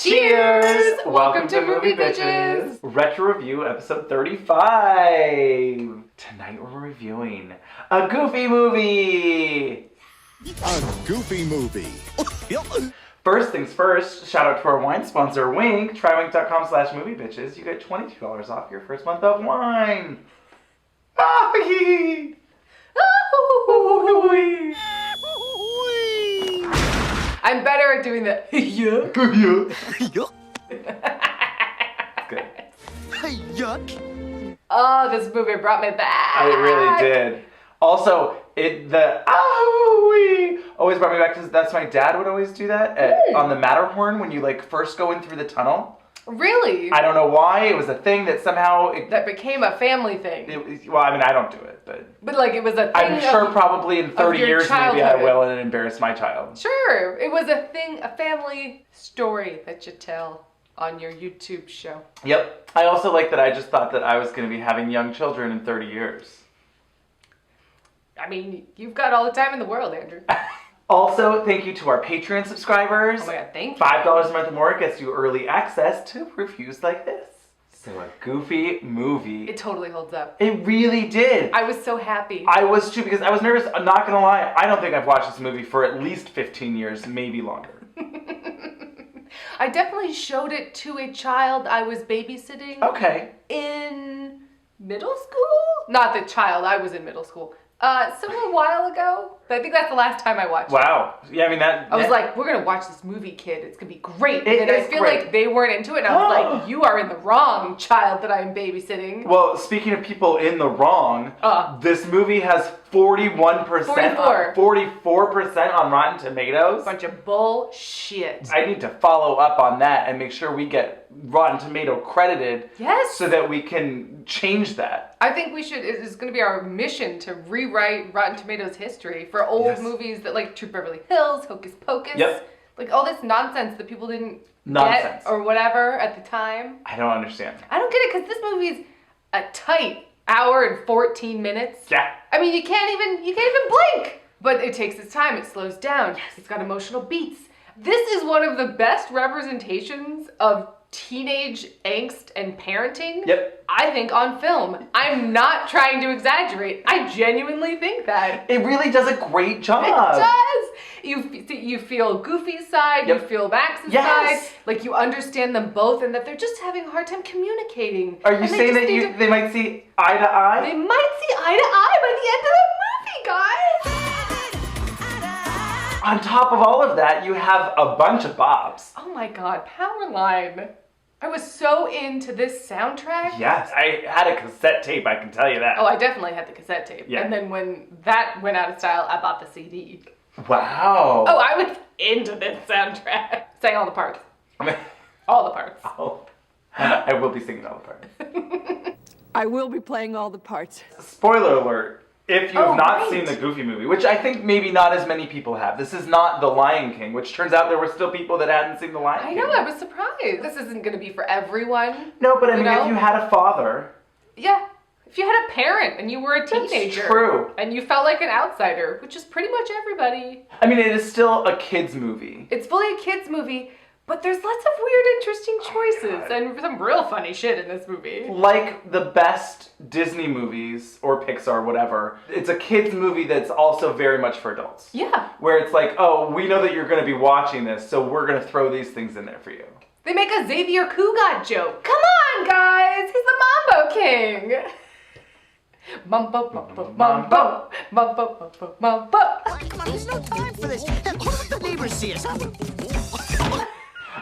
Cheers! Welcome to Movie Bitches! Retro Review episode 35! Tonight we're reviewing a Goofy movie! A Goofy movie! First things first, shout out to our wine sponsor, Wink. Trywink.com/moviebitches. You get $22 off your first month of wine! I'm better at doing the Good. Oh, this movie brought me back. It really did. Also, always brought me back because that's my dad would always do that on the Matterhorn when you like first go in through the tunnel. Really? I don't know why. It was a thing that somehow that became a family thing. Well, I mean, I don't do it, but like it was a thing. I'm sure probably in 30 years maybe I will and embarrass my child. Sure, it was a thing, a family story that you tell on your YouTube show. Yep. I also like that I just thought that I was going to be having young children in 30 years. I mean, you've got all the time in the world, Andrew. Also, thank you to our Patreon subscribers. Oh my god, thank you. $5 a month or more gets you early access to reviews like this. So a Goofy movie. It totally holds up. It really did. I was so happy. I was too, because I was nervous. I'm not gonna lie. I don't think I've watched this movie for at least 15 years, maybe longer. I definitely showed it to a child I was babysitting. Okay. In middle school? Not the child, I was in middle school. A while ago. But I think that's the last time I watched it. Wow. Yeah, I mean I was like, we're gonna watch this movie, kid. It's gonna be great. It and is I feel great. like they weren't into it. And I was like, you are in the wrong, child that I'm babysitting. Well, speaking of people in the wrong, this movie has 41%, 44% on Rotten Tomatoes. Bunch of bullshit. I need to follow up on that and make sure we get Rotten Tomato credited. Yes. So that we can change that. I think we should, it's going to be our mission to rewrite Rotten Tomatoes history for old movies that like True Beverly Hills, Hocus Pocus. Yep. Like all this nonsense that people didn't get or whatever at the time. I don't understand. I don't get it because this movie's a tight hour and 14 minutes. Yeah. I mean, you can't even blink. But it takes its time. It slows down. Yes. It's got emotional beats. This is one of the best representations of teenage angst and parenting, I think, on film. I'm not trying to exaggerate. I genuinely think that. It really does a great job. It does. You feel Goofy's side, you feel Max's side, like you understand them both and that they're just having a hard time communicating. Are you saying that they might see eye to eye? They might see eye to eye by the end of the movie, guys! On top of all of that, you have a bunch of bops. Oh my god, Powerline. I was so into this soundtrack. Yes, I had a cassette tape, I can tell you that. Oh, I definitely had the cassette tape. Yeah. And then when that went out of style, I bought the CD. Wow. Oh, I was into this soundtrack. Sang all the parts. All the parts. Oh, I will be singing all the parts. I will be playing all the parts. Spoiler alert. If you have not seen the Goofy movie, which I think maybe not as many people have. This is not The Lion King, which turns out there were still people that hadn't seen The Lion King. I know, I was surprised. This isn't going to be for everyone. No, but I mean, if you had a father. Yeah. If you had a parent and you were a teenager. That's true. And you felt like an outsider, which is pretty much everybody. I mean, it is still a kid's movie. It's fully a kid's movie. But there's lots of weird, interesting choices and some real funny shit in this movie. Like the best Disney movies or Pixar, whatever, it's a kid's movie that's also very much for adults. Yeah. Where it's like, oh, we know that you're going to be watching this, so we're going to throw these things in there for you. They make a Xavier Cugat joke. Come on, guys! He's the Mambo King! Mambo, mambo, mambo, mambo, mambo, mambo. Come on, there's no time for this. The neighbors see us.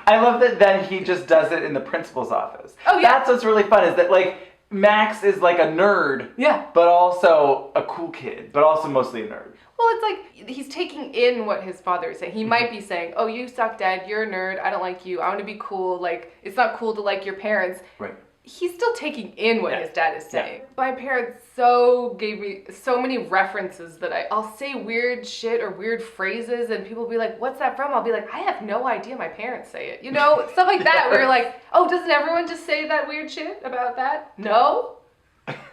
I love that then he just does it in the principal's office. Oh, yeah. That's what's really fun, is that, like, Max is like a nerd. Yeah. But also a cool kid, but also mostly a nerd. Well, it's like he's taking in what his father is saying. He might be saying, oh, you suck, Dad. You're a nerd. I don't like you. I want to be cool. Like, it's not cool to like your parents. Right. He's still taking in what his dad is saying. My parents gave me so many references that I'll say weird shit or weird phrases and people will be like, what's that from? I'll be like, I have no idea. My parents say it. You know, stuff like that where you're like, oh, doesn't everyone just say that weird shit about that? No,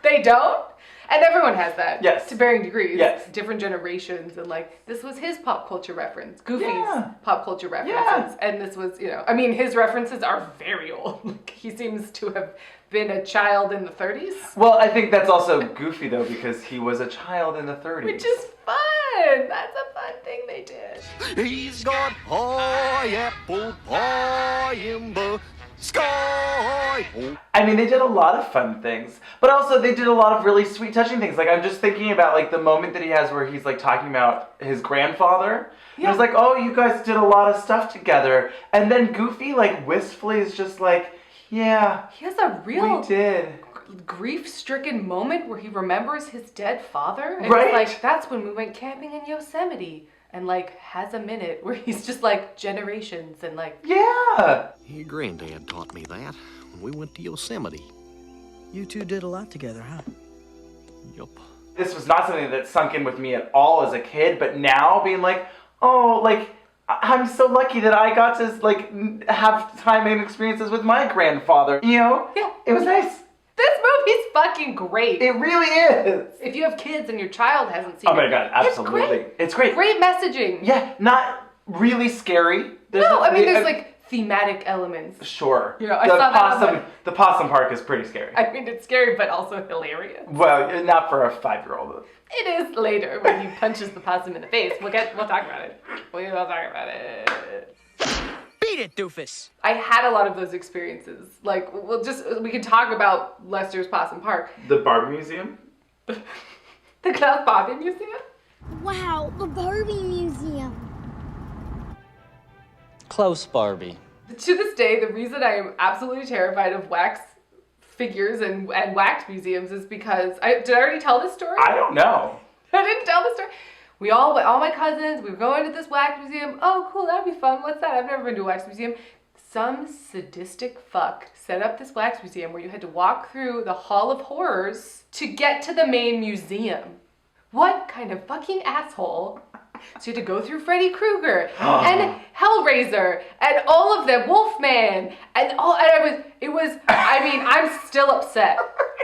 they don't. And everyone has that. Yes. To varying degrees. Yes. Different generations. And like, this was his pop culture reference. Goofy's Yeah. pop culture references. Yeah. And this was, I mean, his references are very old. Like, he seems to have been a child in the 30s. Well, I think that's also goofy, though, because he was a child in the 30s. Which is fun. That's a fun thing they did. He's got high apple pie in the sky. I mean, they did a lot of fun things, but also they did a lot of really sweet, touching things. Like, I'm just thinking about, like, the moment that he has where he's, like, talking about his grandfather. Yeah. It was like, oh, you guys did a lot of stuff together. And then Goofy, like, wistfully is just like, yeah. He has a real... We did. Grief-stricken moment where he remembers his dead father. And right? It's like, that's when we went camping in Yosemite. And like, has a minute where he's just like, generations and like... Yeah! Your granddad taught me that when we went to Yosemite. You two did a lot together, huh? Yup. This was not something that sunk in with me at all as a kid, but now being like, oh, like, I'm so lucky that I got to, like, have time and experiences with my grandfather, you know? Yeah. It was nice. This movie's fucking great. It really is. If you have kids and your child hasn't seen it. Oh my god, absolutely. It's great. Great messaging. Yeah, not really scary. No, I mean, there's like thematic elements. Sure. You know, I saw that. The possum park is pretty scary. I mean, it's scary, but also hilarious. Well, not for a 5-year-old. It is later when he punches the possum in the face. We'll talk about it. We'll talk about it. Beat it, doofus. I had a lot of those experiences. Like, we can talk about Lester's Possum Park. The Barbie Museum? The Klaus Barbie Museum? Wow, the Barbie Museum. Close, Barbie. To this day, the reason I am absolutely terrified of wax figures and wax museums is because... did I already tell this story? I don't know. I didn't tell this story. All my cousins, we were going to this wax museum. Oh, cool, that'd be fun. What's that? I've never been to a wax museum. Some sadistic fuck set up this wax museum where you had to walk through the Hall of Horrors to get to the main museum. What kind of fucking asshole? So you had to go through Freddy Krueger and Hellraiser and all of them, Wolfman, I mean, I'm still upset.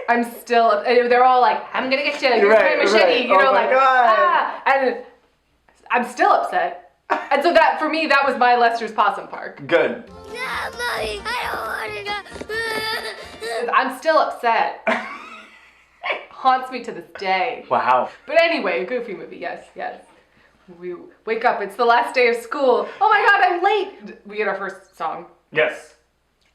They're all like, I'm gonna get you, here's my machete, right. you know, Oh my God. and I'm still upset. And so that, for me, that was my Lester's Possum Park. Good. No, Mommy, I don't want to go. I'm still upset. Haunts me to this day. Wow. But anyway, a Goofy movie, yes. We wake up, it's the last day of school. Oh my god, I'm late! We get our first song. Yes.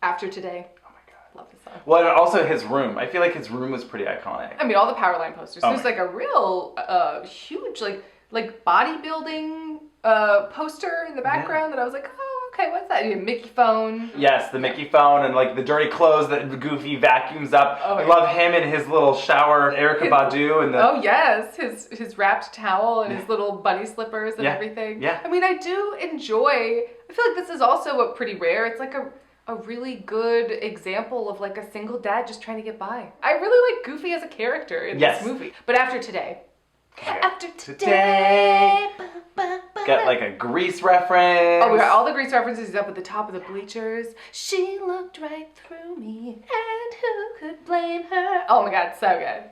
After Today. Oh my god. Love this song. Well, and also his room. I feel like his room was pretty iconic. I mean, all the Powerline posters. Oh There's like a real huge like bodybuilding poster in the background that I was like, oh, okay, what's that? Mickey phone. Yes, the Mickey phone and like the dirty clothes that Goofy vacuums up. Oh, I yeah. love him in his little shower, Erykah Badu and the... Oh yes, his wrapped towel and his little bunny slippers and everything. Yeah. I mean, I do enjoy. I feel like this is also pretty rare. It's like a really good example of like a single dad just trying to get by. I really like Goofy as a character in this movie. But After Today. Okay. After Today. Got like a Grease reference. Oh, we got all the Grease references. He's up at the top of the bleachers. She looked right through me, and who could blame her? Oh my god, so good.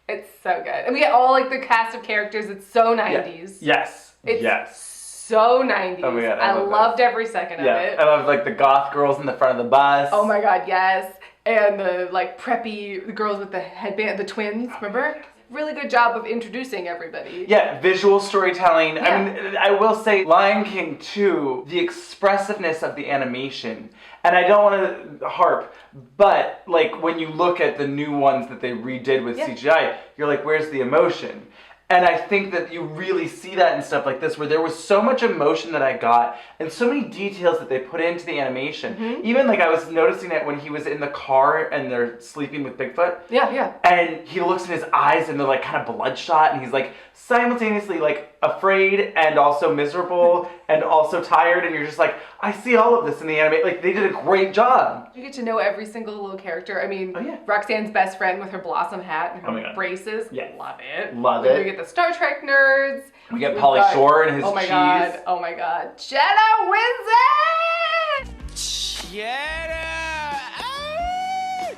It's so good. And we get all like the cast of characters. It's so 90s. Yes. It's yes. so 90s. Oh my god, I love loved every second of it. I love like the goth girls in the front of the bus. Oh my god, yes. And the like preppy girls with the headband, the twins, remember? Really good job of introducing everybody. Yeah, visual storytelling. Yeah. I mean, I will say Lion King 2, the expressiveness of the animation, and I don't want to harp, but like when you look at the new ones that they redid with CGI, you're like, where's the emotion? And I think that you really see that in stuff like this, where there was so much emotion that I got, and so many details that they put into the animation. Mm-hmm. Even like I was noticing it when he was in the car and they're sleeping with Bigfoot. Yeah. And he looks in his eyes and they're like kind of bloodshot, and he's like simultaneously like afraid and also miserable and also tired, and you're just like, I see all of this in the anime. Like, they did a great job. You get to know every single little character. I mean, Oh, yeah. Roxanne's best friend with her blossom hat and her Oh my God. braces. Yes. Love it. Love Then it. We get the Star Trek nerds. We get We've Pauly got- Shore and his Oh my cheese. god. Oh my god. Shadow Wizard!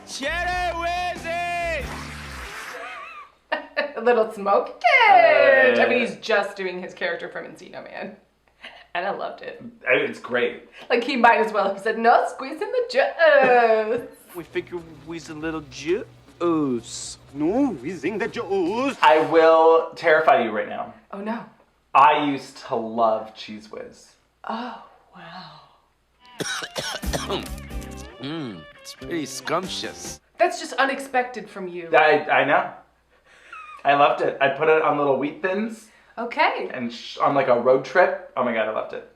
Cheddar Wizard! A little smoke. I mean, he's just doing his character from Encino Man. And I loved it. It's great. Like, he might as well have said, no, squeezing the juice. We figure we's a little juice. No, we's in the juice. I will terrify you right now. Oh, no. I used to love Cheese Whiz. Oh, wow. It's pretty scrumptious. That's just unexpected from you. I know. I loved it. I put it on little wheat thins. Okay. And on like a road trip. Oh my God, I loved it.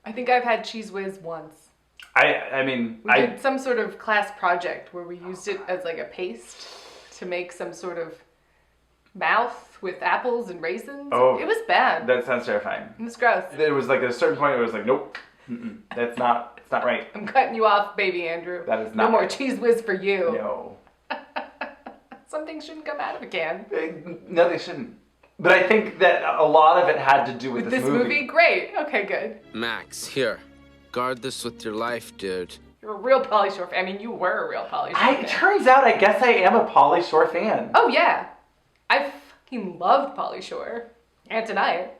I think I've had Cheese Whiz once. I mean, We did some sort of class project where we used it as like a paste to make some sort of mouth with apples and raisins. Oh. It was bad. That sounds terrifying. It was gross. It was like at a certain point it was like, nope. It's not right. I'm cutting you off, baby Andrew. That is not no more right. Cheese Whiz for you. No. Some things shouldn't come out of a can. No, they shouldn't. But I think that a lot of it had to do with This movie? Great. Okay, good. Max, here. Guard this with your life, dude. You're a real Pauly Shore fan. I mean, you were a real Pauly Shore fan. It turns out I guess I am a Pauly Shore fan. Oh, yeah. I fucking loved Pauly Shore. Can't deny it.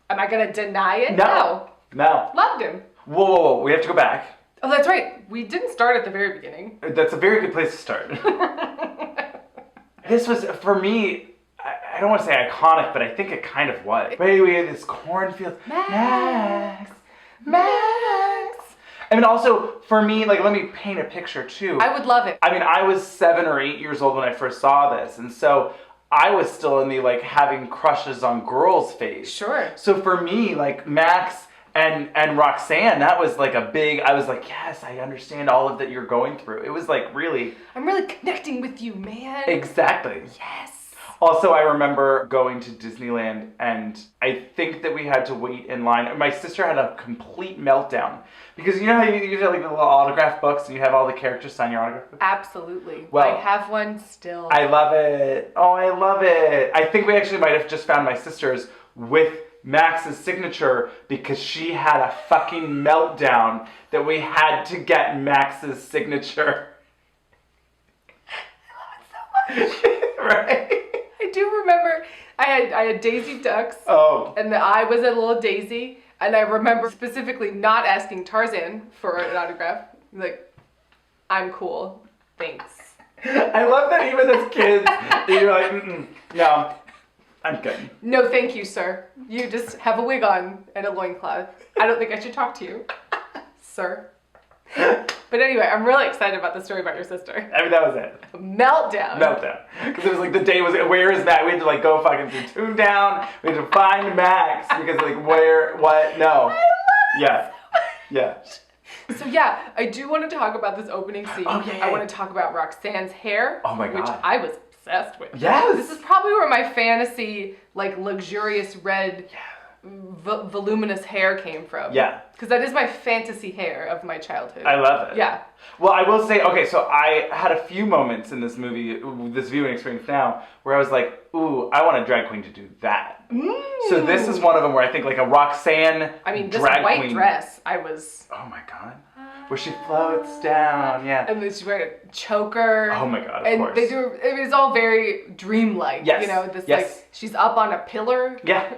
Am I going to deny it? No. Loved him. Whoa. We have to go back. Oh, that's right. We didn't start at the very beginning. That's a very good place to start. This was, for me, I don't want to say iconic, but I think it kind of was. Wait, we had this cornfield. Max. I mean, also, for me, like, let me paint a picture, too. I would love it. I mean, I was 7 or 8 years old when I first saw this, and so I was still in the, like, having crushes on girls phase. Sure. So for me, like, Max and Roxanne, that was, like, a big, I was like, yes, I understand all of that you're going through. It was, like, really... I'm really connecting with you, man. Exactly. Yes. Also, I remember going to Disneyland, and I think that we had to wait in line. My sister had a complete meltdown. Because you know how you have like the little autograph books, and you have all the characters sign your autograph book? Absolutely. Well, I have one still. I love it. Oh, I love it. I think we actually might have just found my sister's with Max's signature because she had a fucking meltdown that we had to get Max's signature. I love it so much. Right? I do remember I had Daisy Ducks. Oh. And I was a little Daisy. And I remember specifically not asking Tarzan for an autograph. Like, I'm cool. Thanks. I love that even as kids, you're like, no, I'm good. No, thank you, sir. You just have a wig on and a loincloth. I don't think I should talk to you, sir. But anyway, I'm really excited about the story about your sister. I mean, that was it. Meltdown. Because it was like the day was, where is Max? We had to like go fucking through Toontown. We had to find Max because like where, what, no. Yeah. So yeah, I do want to talk about this opening scene. Oh, yeah. I want to talk about Roxanne's hair. Oh my God. Which I was obsessed with. Yes. This is probably where my fantasy, like luxurious red, voluminous hair came from. Yeah. Because that is my fantasy hair of my childhood. I love it. Yeah. Well, I will say, okay, so I had a few moments in this movie, this viewing experience now, where I was like, ooh, I want a drag queen to do that. So this is one of them where I think like a Roxanne I mean, this drag white queen. dress, I was... Oh my God. Where she floats down, yeah. And then she's wearing a choker. Oh my God, of and course. They do, it was all very dreamlike. Yes. You know, this Yes. like, she's up on a pillar. Yeah.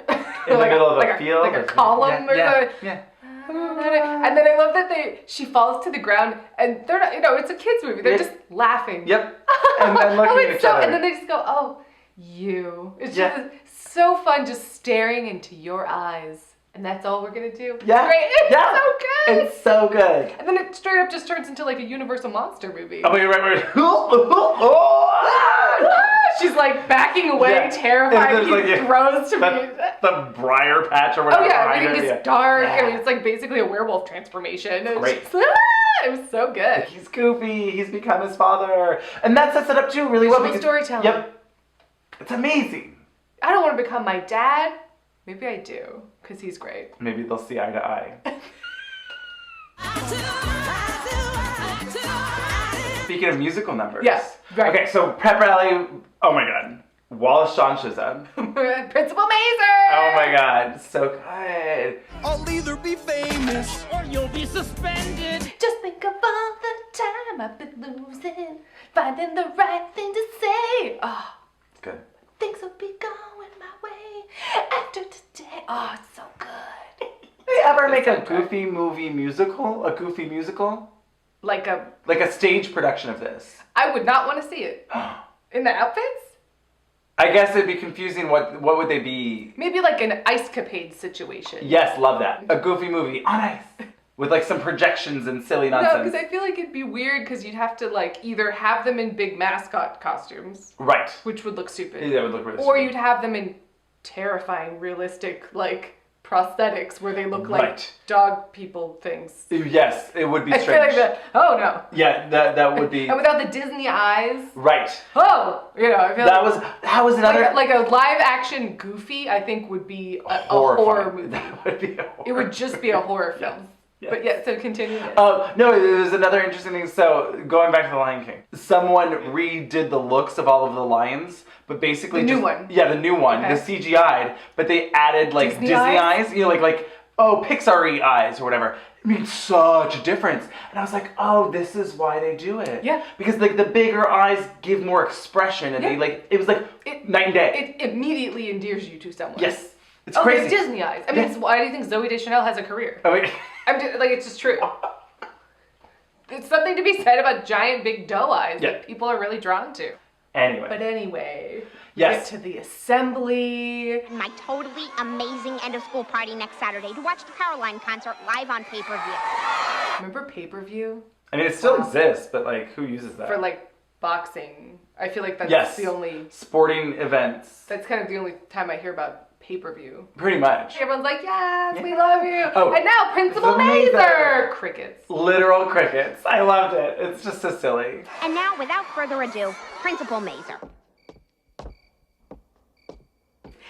In the middle of a field. Like a column or something. Yeah. And then I love that she falls to the ground and they're not, you know, it's a kid's movie. They're just laughing. Yep. And then looking at each other. And then they just go, oh, you. It's Yeah. just so fun just staring into your eyes. And that's all we're going to do. Yeah. Great. It's Yeah. so good. It's so good. And then it straight up just turns into like a Universal Monster movie. Oh, wait. She's like backing away, Yeah. terrified. And He there's, like, throws to me. The briar patch or Oh whatever. yeah, behind everything her. is dark. Yeah. I mean, it's like basically a werewolf transformation. It's Great. just, it was so good. He's goofy. He's become his father. And that sets it up too really well. Visual storytelling. Yep. It's amazing. I don't want to become my dad. Maybe I do, because he's great. Maybe they'll see eye to eye. Speaking of musical numbers. Yes, right. Okay, so Pep Rally, oh my God. Wallace Shawn shows up. Principal Mazer! Oh my God, so good. I'll either be famous or you'll be suspended. Just think of all the time I've been losing, finding the right thing to say. Oh, Good. Things will be going my way after today. Oh, it's so good. They ever make a Goofy movie musical? A Goofy musical? Like a stage production of this. I would not want to see it. In the outfits? I guess it'd be confusing. What would they be? Maybe like an ice-capade situation. Yes, love that. A Goofy movie on ice. With like some projections and silly nonsense. No, because I feel like it'd be weird because you'd have to like either have them in big mascot costumes. Right. Which would look stupid. Yeah, it would look really Or stupid. you'd have them in terrifying, realistic, like, prosthetics where they look like dog people things. Yes, it would be I strange. feel like oh no. Yeah, that would be. And without the Disney eyes. Right. Oh, you know, I feel that was another like a live action Goofy. I think would be a horror movie. That would be a horror. It would just be a horror film. Yes. But yeah, so continue. No, there's another interesting thing. So going back to the Lion King, someone redid the looks of all of the lions, but basically the new one. Yeah, the new one, Okay. the CGI'd, but they added like Disney eyes, you know, like Pixar-y eyes or whatever. It made such a difference, and I was like, oh, this is why they do it. Yeah. Because like the bigger eyes give more expression, and it was like night and day. It immediately endears you to someone. Yes. It's crazy. It's Disney eyes. I mean, why do you think Zooey Deschanel has a career? I mean, it's just true. There's something to be said about giant big doe eyes that people are really drawn to. Anyway. But anyway, yes. We get to the assembly. My totally amazing end of school party next Saturday to watch the Caroline concert live on pay-per-view. Remember pay-per-view? I mean, it still exists, but like, who uses that? For like boxing. I feel like that's the only sporting events. That's kind of the only time I hear about pay-per-view. Pretty much. Everyone's like, yes, we love you. Oh, and now Principal Mazer. Crickets. Literal crickets. I loved it. It's just so silly. And now, without further ado, Principal Mazer.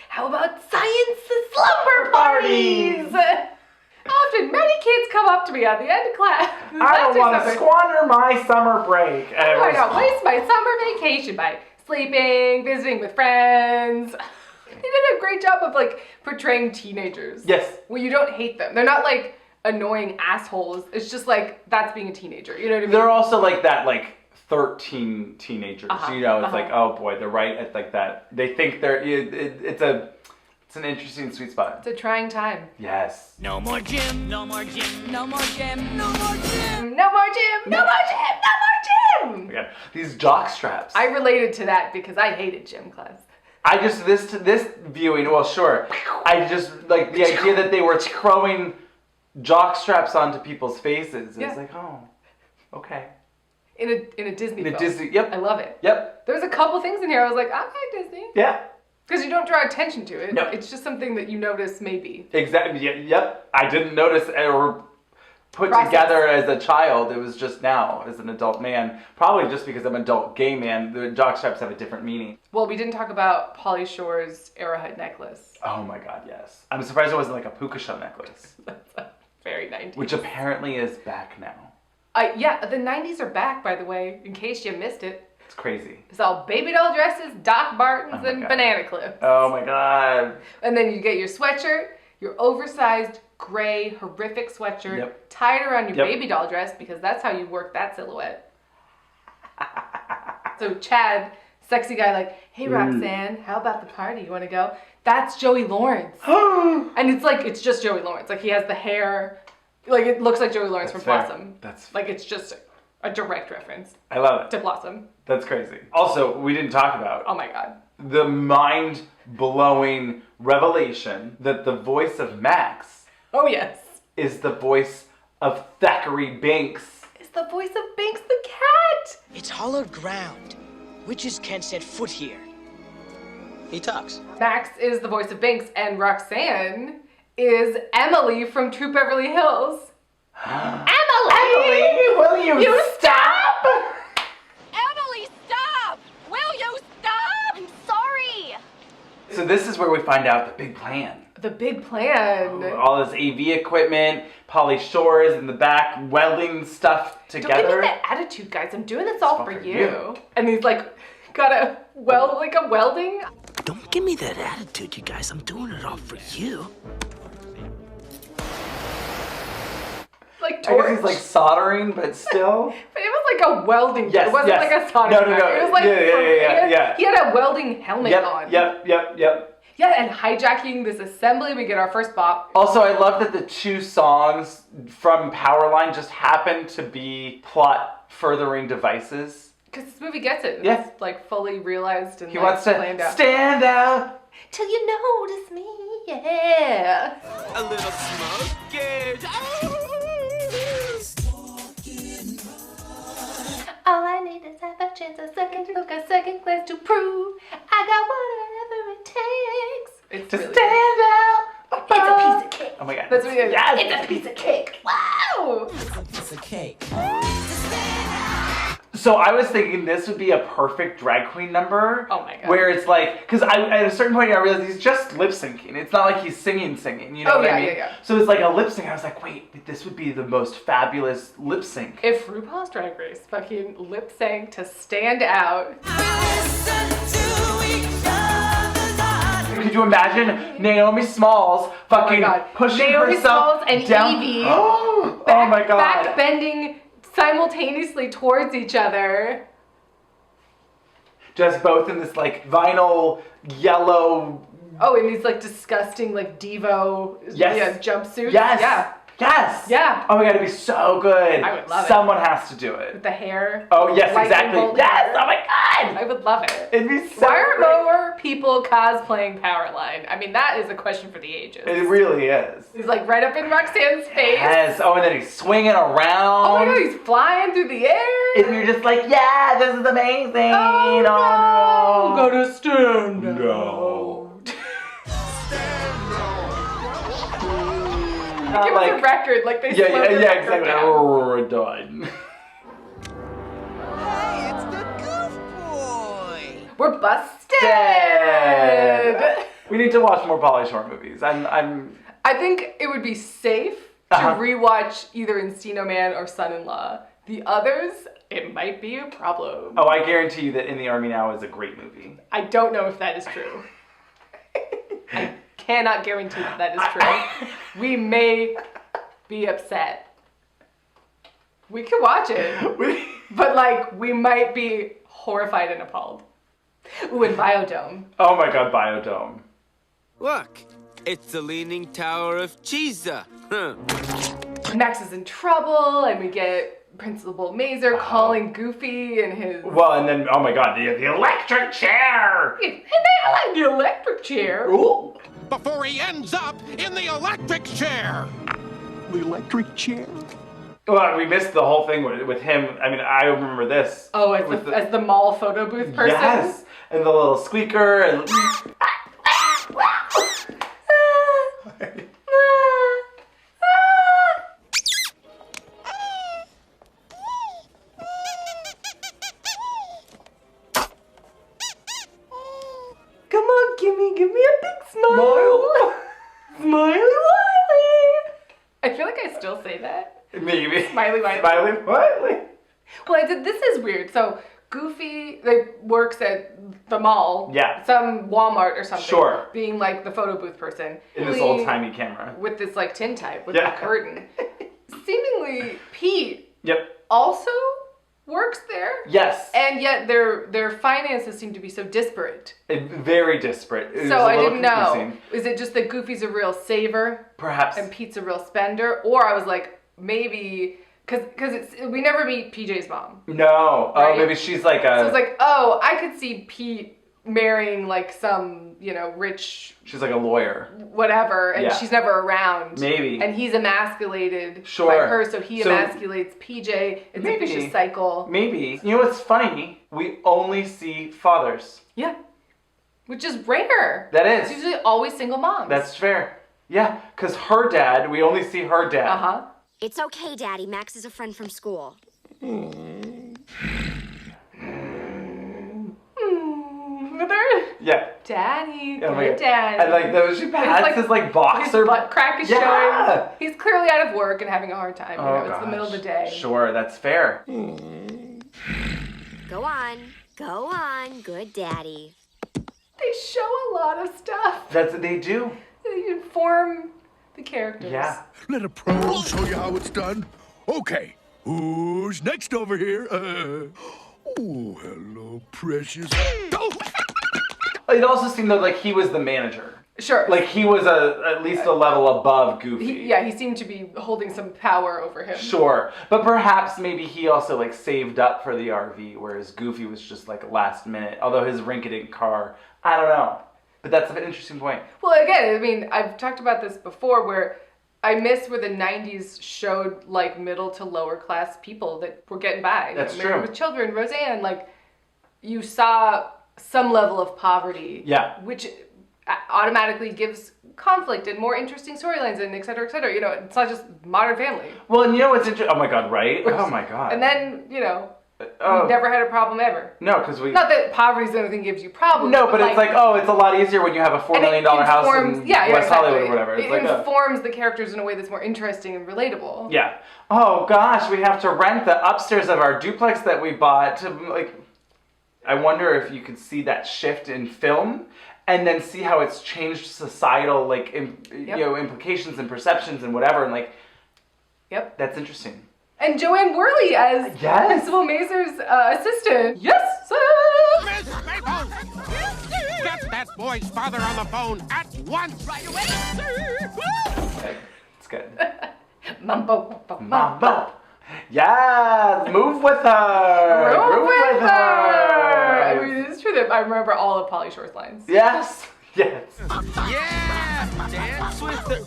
How about science slumber parties? Often, many kids come up to me at the end of class. I don't want to squander my summer break. I don't waste my summer vacation by sleeping, visiting with friends. They did a great job of like portraying teenagers. Yes. Well, you don't hate them. They're not like annoying assholes. It's just like that's being a teenager. You know what I mean? They're also like that, like 13 teenagers. You know, it's like, oh boy, they're right at like that. They think they're. It's an interesting sweet spot. It's a trying time. Yes. No more gym, no more gym, no more gym, no more gym. No more gym, no more gym, no more gym. Yeah. These jock straps. I related to that because I hated gym class. I just, this viewing, well, sure. I just, like, the idea that they were throwing jock straps onto people's faces. It was like, oh, okay. In a Disney film. Disney, yep. I love it. Yep. There's a couple things in here I was like, I like Disney. Yeah. Because you don't draw attention to it. No. It's just something that you notice maybe. Exactly, yep. I didn't notice or put together as a child. It was just now as an adult man. Probably just because I'm an adult gay man, the jock straps have a different meaning. Well, we didn't talk about Pauly Shore's arrowhead necklace. Oh my god, yes. I'm surprised it wasn't like a puka shell necklace. That's very 90s. Which apparently is back now. Yeah, the 90s are back, by the way, in case you missed it. It's crazy. It's all baby doll dresses, Doc Martens, and banana clips. Oh my god. And then you get your sweatshirt, your oversized gray horrific sweatshirt, tied around your baby doll dress because that's how you work that silhouette. So Chad, sexy guy, like, hey Roxanne, how about the party? You want to go? That's Joey Lawrence. And it's just Joey Lawrence. Like he has the hair, like it looks like Joey Lawrence from Blossom. That's like it's just a direct reference. I love it. To Blossom. That's crazy. Also, we didn't talk about. Oh my god. The mind-blowing revelation that the voice of Max. Oh yes. Is the voice of Thackeray Binks. It's the voice of Binks the cat. It's hollowed ground. Witches can't set foot here. He talks. Max is the voice of Binks, and Roxanne is Emily from Troop Beverly Hills. Emily! Will you stop? Emily, stop! Will you stop? I'm sorry. So this is where we find out the big plan. The big plan. All this AV equipment, Pauly Shore is in the back, welding stuff together. Don't give me that attitude, guys. I'm doing this all for you. And he's like, gotta weld like a welding. Don't give me that attitude, you guys. I'm doing it all for you. Like I guess he's like soldering, but still. But it was like a welding. Yes, it wasn't like a soldering No. iron. It was like Yeah. he had a welding helmet on. Yep. Yeah, and hijacking this assembly, we get our first bop. Also, I love that the 2 songs from Powerline just happen to be plot furthering devices. Because this movie gets it. Yeah. It's like fully realized and He like, wants to planned out. stand out. Till you notice me, yeah. A little smoky. All I need is half a chance, a second look, a second glance to prove I got whatever it takes. It's To really stand out. It's a piece of cake. Oh my god. That's what it is. Yes. It's a piece of cake. Wow. It's a cake. So I was thinking this would be a perfect drag queen number. Oh my god. Where it's like, because at a certain point I realized he's just lip syncing. It's not like he's singing, you know what I mean? Yeah. So it's like a lip sync. I was like, wait, this would be the most fabulous lip sync. If RuPaul's Drag Race fucking lip sync to stand out. Could you imagine Naomi Smalls fucking pushing Naomi herself Smalls and down? Evie. Oh my god. Back bending simultaneously towards each other. Just both in this like vinyl yellow. Oh, in these like disgusting like Devo jumpsuits. Yes. Yes. Yeah. Oh my god, it'd be so good. I would love it. Someone has to do it. With the hair. Oh yes, lightning exactly. bolt Yes. hair. Oh my god. I would love it. It'd be so Why are great. more people cosplaying Powerline? I mean, that is a question for the ages. It really is. He's like right up in Roxanne's face. Yes. Oh, and then he's swinging around. Oh my god, he's flying through the air. And you're just like, yeah, this is amazing. Oh, no. Gotta stand. No. Give us a record, like they slow the record exactly. down. Oh, we're done. Hey, it's the Goof Boy. We're busted. Dead. We need to watch more Pauly Shore movies. I think it would be safe to rewatch either Encino Man or Son-in-Law. The others, it might be a problem. Oh, I guarantee you that In the Army Now is a great movie. I don't know if that is true. I cannot guarantee that is true. We may be upset. We could watch it. But like, we might be horrified and appalled. Ooh, and Biodome. Oh my god, Biodome. Look, it's the Leaning Tower of Cheesa. Huh. Max is in trouble, and we get Principal Mazer calling Goofy and his... Well, and then, oh my god, the electric chair! And I like the electric chair. Ooh. Before he ends up in the electric chair. The electric chair? Well, we missed the whole thing with him. I mean, I remember this. Oh, as the mall photo booth person? Yes! And the little squeaker and... Come on, give me a big smile. Smiley Wiley. I feel like I still say that. Maybe. Smiley Wiley. Smiley Wiley. Well, this is weird. So Goofy works at the mall. Yeah. Some Walmart or something. Sure. Being like the photo booth person. In this old-timey camera. With this like tintype with Yeah. the curtain. Seemingly Pete Yep. also works there. Yes. And yet their finances seem to be so disparate. Very disparate. It was So a I little didn't know. confusing. Is it just that Goofy's a real saver Perhaps. and Pete's a real spender? Or I was like, maybe, because we never meet PJ's mom. No. Right? Oh, maybe she's like a... So it's like, oh, I could see Pete marrying like some, rich She's like a lawyer. whatever, and Yeah. she's never around. Maybe. And he's emasculated Sure. by her, so he So- emasculates PJ. It's Maybe. a vicious cycle. Maybe. You know what's funny? We only see fathers. Yeah. Which is rare. That It's is. usually always single moms. That's fair. Yeah, because her dad, we only see her dad. Uh-huh. It's okay, Daddy. Max is a friend from school. Yeah. Daddy, Oh my good God. daddy. And like she has this like boxer. His butt crack is Yeah. showing. He's clearly out of work and having a hard time. It's the middle of the day. Sure, that's fair. Go on, good daddy. They show a lot of stuff. That's what they do. They inform the characters. Yeah. Let a pro show you how it's done. Okay, Who's next over here? Oh, hello, precious. It also seemed like he was the manager. Sure. Like he was at least a level above Goofy. He seemed to be holding some power over him. Sure. But perhaps maybe he also like saved up for the RV, whereas Goofy was just like last minute. Although his rinky-dink car, I don't know. But that's an interesting point. Well, again, I mean, I've talked about this before where I miss where the 90s showed like middle to lower class people that were getting by. That's Married true. with Children, Roseanne, like you saw some level of poverty. Yeah. Which automatically gives conflict and more interesting storylines and et cetera, et cetera. You know, it's not just Modern Family. Well, and you know what's interesting? Oh my God, right? Oh my God. And then, you know, we've never had a problem ever. No, because we... Not that poverty's the only thing that gives you problems. No, but it's like, oh, it's a lot easier when you have a $4 million house in West Hollywood or whatever. It's it informs the characters in a way that's more interesting and relatable. Yeah. Oh gosh, we have to rent the upstairs of our duplex that we bought to like... I wonder if you could see that shift in film and then see how it's changed societal like you know, implications and perceptions and whatever, and like... Yep. That's interesting. And Joanne Worley as Principal Mazur's assistant. Yes, sir! Miss Maple! Get that boy's father on the phone at once! Right away, sir! Okay. It's good. Mambo. Yeah, move with her. Move with her. I mean, it's true that I remember all of Pauly Shore's lines. Yes. Yes. Yeah! Dance with her.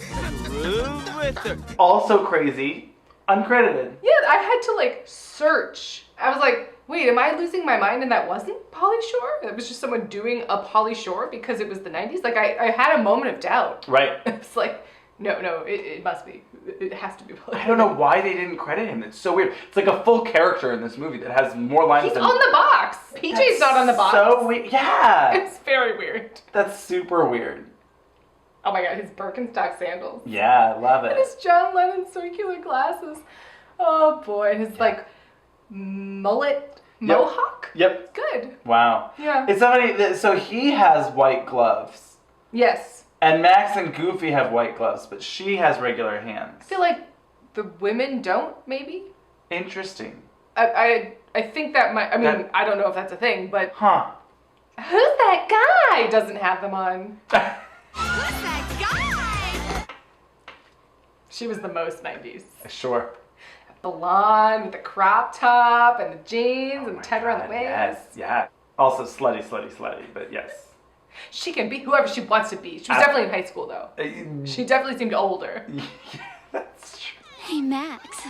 Groove with her. Also crazy. Uncredited. Yeah, I had to like search. I was like, wait, am I losing my mind and that wasn't Pauly Shore? It was just someone doing a Pauly Shore because it was the 90s? Like, I had a moment of doubt. Right. It's like, no, it must be. It has to be Pauly Shore. I don't know why they didn't credit him. It's so weird. It's like a full character in this movie that has more lines He's than... on the box. PJ's not on the box. So weird. Yeah. It's very weird. That's super weird. Oh my God, his Birkenstock sandals. Yeah, I love it. And his John Lennon circular glasses. Oh boy, and his like mullet mohawk. Yep. Good. Wow. Yeah. It's somebody that, so he has white gloves. Yes. And Max and Goofy have white gloves, but she has regular hands. I feel like the women don't, maybe? Interesting. I think that might, I mean, I don't know if that's a thing, but... Huh. Who's that guy? Doesn't have them on. Who's that guy? She was the most 90s. Sure. Blonde with the crop top and the jeans and the tight around the waist. Yes, yeah. Also slutty, but yes. She can be whoever she wants to be. She was definitely in high school, though. She definitely seemed older. That's true. Hey, Max.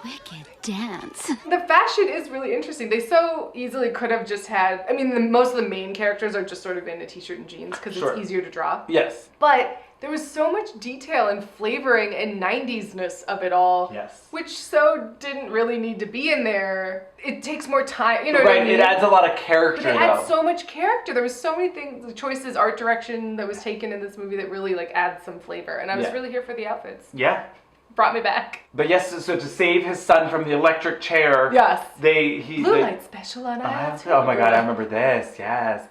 Wicked dance. The fashion is really interesting. They so easily could have just had... I mean, most of the main characters are just sort of in a t-shirt and jeans because it's easier to draw. Yes. But there was so much detail and flavoring and 90s-ness of it all. Yes. Which so didn't really need to be in there. It takes more time, you know what I mean? It adds a lot of character, But it adds so much character. There was so many things, the choices, art direction that was taken in this movie that really like adds some flavor. And I was really here for the outfits. Yeah. Brought me back. But yes, so to save his son from the electric chair, yes, Blue Light Special on aisle 2. Oh my God, I remember this. Yes.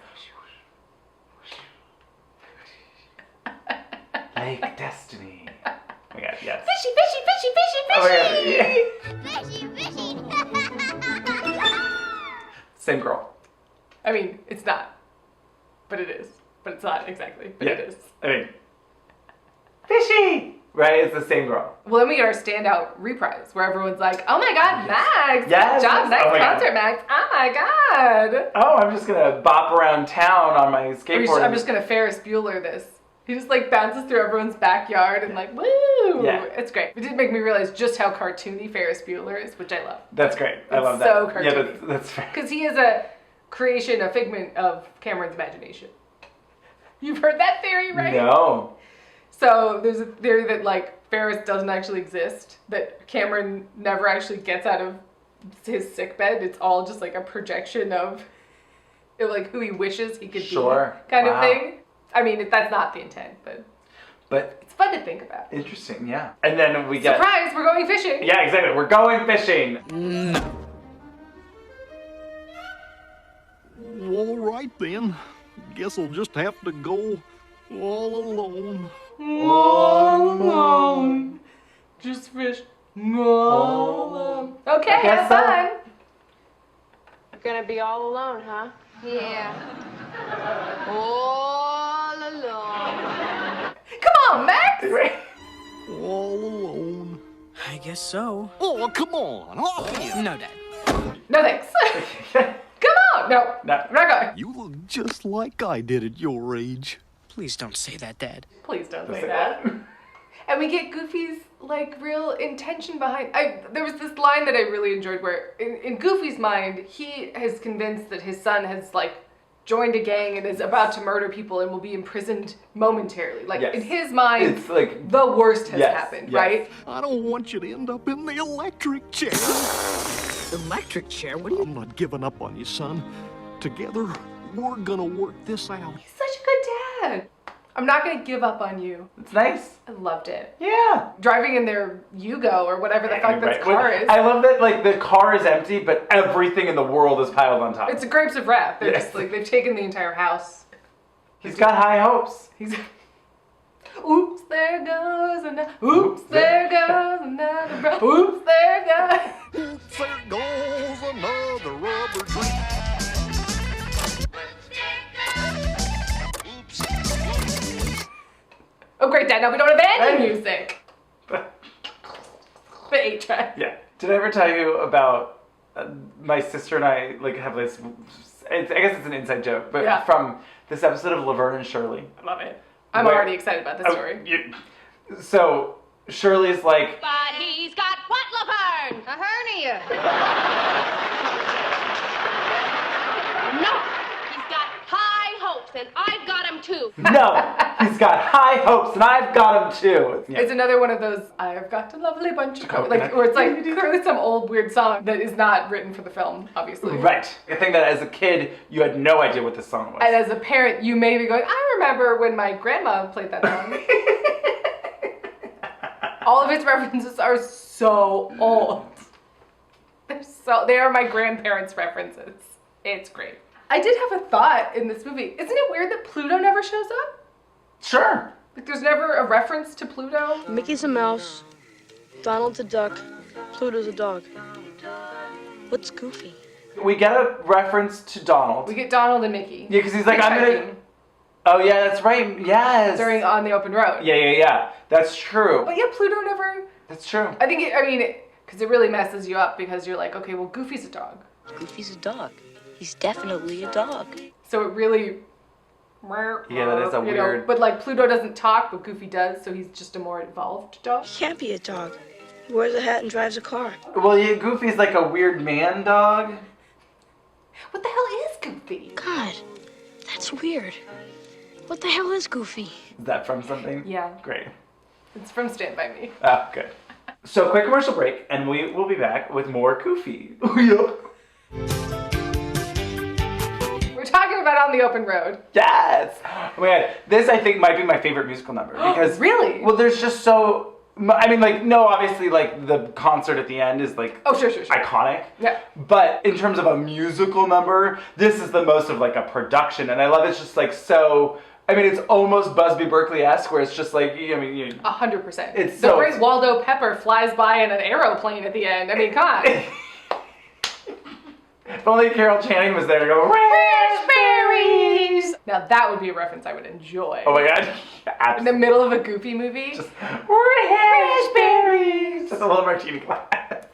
Lake Destiny. Oh my God, yes. Fishy, fishy, fishy, fishy, fishy. Oh my God, Fishy, fishy. Same girl. I mean, it's not, but it is. But it's not exactly, but it is. I mean, fishy. Right, it's the same girl. Well, then we get our standout reprise where everyone's like, "Oh my God, Max! Yes. Good job, nice concert, God. Max! Oh my God!" Oh, I'm just gonna bop around town on my skateboard. I'm just gonna Ferris Bueller this. He just like bounces through everyone's backyard and like, woo! Yeah. It's great. It did make me realize just how cartoony Ferris Bueller is, which I love. That's great. I love that. So cartoony. Yeah, that's fair. Because he is a creation, a figment of Cameron's imagination. You've heard that theory, right? No. So there's a theory that like Ferris doesn't actually exist, that Cameron never actually gets out of his sickbed. It's all just like a projection of like who he wishes he could be, kind of thing. I mean, that's not the intent, but it's fun to think about. Interesting, yeah. And then we get... Surprise, we're going fishing! Yeah, exactly. We're going fishing. All right, then. Guess I'll just have to go all alone. All alone. Just fish all alone. Okay, guess so. fine. You're gonna be all alone, huh? Yeah. All alone. Come on, Max! All alone. I guess so. Oh, come on. Oh, No, Dad. No thanks. Come on! No, No. I'm not going. you look just like I did at your age. Please don't say that, Dad. Please don't say that. And we get Goofy's like real intention behind. There was this line that I really enjoyed where, in Goofy's mind, he is convinced that his son has like joined a gang and is about to murder people and will be imprisoned momentarily. Like Yes. in his mind, It's like the worst has Yes, happened, yes. right? I don't want you to end up in the electric chair. Electric chair? What do you... I'm not giving up on you, son. Together, we're gonna work this out. He's such a good dad. I'm not gonna give up on you. It's nice. I loved it. Yeah. Driving in their Yugo or whatever the fuck this Right. car is. I love that like the car is empty, but everything in the world is piled on top. It's grapes of wrath. They're Yes. just like, they've taken the entire house. He's got high hopes. He's... Oops, there goes another. Oops, there goes another. Oops, there goes. Oops, there goes another rubber tree. Oh, great, Dad. Now we don't have any music. The 8-track. Yeah. Did I ever tell you about my sister and I like have this? I guess it's an inside joke, but Yeah. from this episode of Laverne and Shirley. I love it. I'm Where- already excited about this story. So Shirley's like, But he's got what, Laverne? A hernia. No, he's got high hopes, and I've got him too. no, he's got high hopes, and I've got him too. Yeah. It's another one of those, I've got a lovely bunch of Coconut. like, or it's like clearly some old weird song that is not written for the film, obviously. Right. I think that as a kid, you had no idea what this song was. And as a parent, you may be going, I remember when my grandma played that song. All of its references are so old. They are my grandparents' references. It's great. I did have a thought in this movie. Isn't it weird that Pluto never shows up? Sure. Like there's never a reference to Pluto? Mickey's a mouse. Donald's a duck. Pluto's a dog. What's Goofy? We get a reference to Donald. We get Donald and Mickey. Yeah, because he's like, I'm gonna... Oh, yeah, that's right. Yes. During On the Open Road. Yeah. That's true. But yeah, Pluto never... That's true. I think, because it really messes you up because you're like, okay, well, Goofy's a dog. Goofy's a dog. He's definitely a dog. So it really... Yeah, that is a weird... but like Pluto doesn't talk, but Goofy does, so he's just a more evolved dog. He can't be a dog. He wears a hat and drives a car. Well, yeah, Goofy's like a weird man dog. What the hell is Goofy? God, that's weird. What the hell is Goofy? Is that from something? Yeah. Great. It's from Stand By Me. Oh, good. So, quick commercial break, and we will be back with more Goofy. Yeah. We're talking about On the Open Road. Yes! Oh my god, this I think might be my favorite musical number because really? Well, there's just so. I mean, like, no, obviously, like the concert at the end is like sure. iconic. Yeah. But in terms of a musical number, this is the most of like a production, and I love it's just like so. I mean, it's almost Busby Berkeley-esque, where it's just like 100%. It's the so great Waldo Pepper flies by in an aeroplane at the end. I mean, come on. If only Carol Channing was there to go, raspberries! Now that would be a reference I would enjoy. Oh my god. In the middle of a Goofy movie. Just raspberries! Just a little martini glass.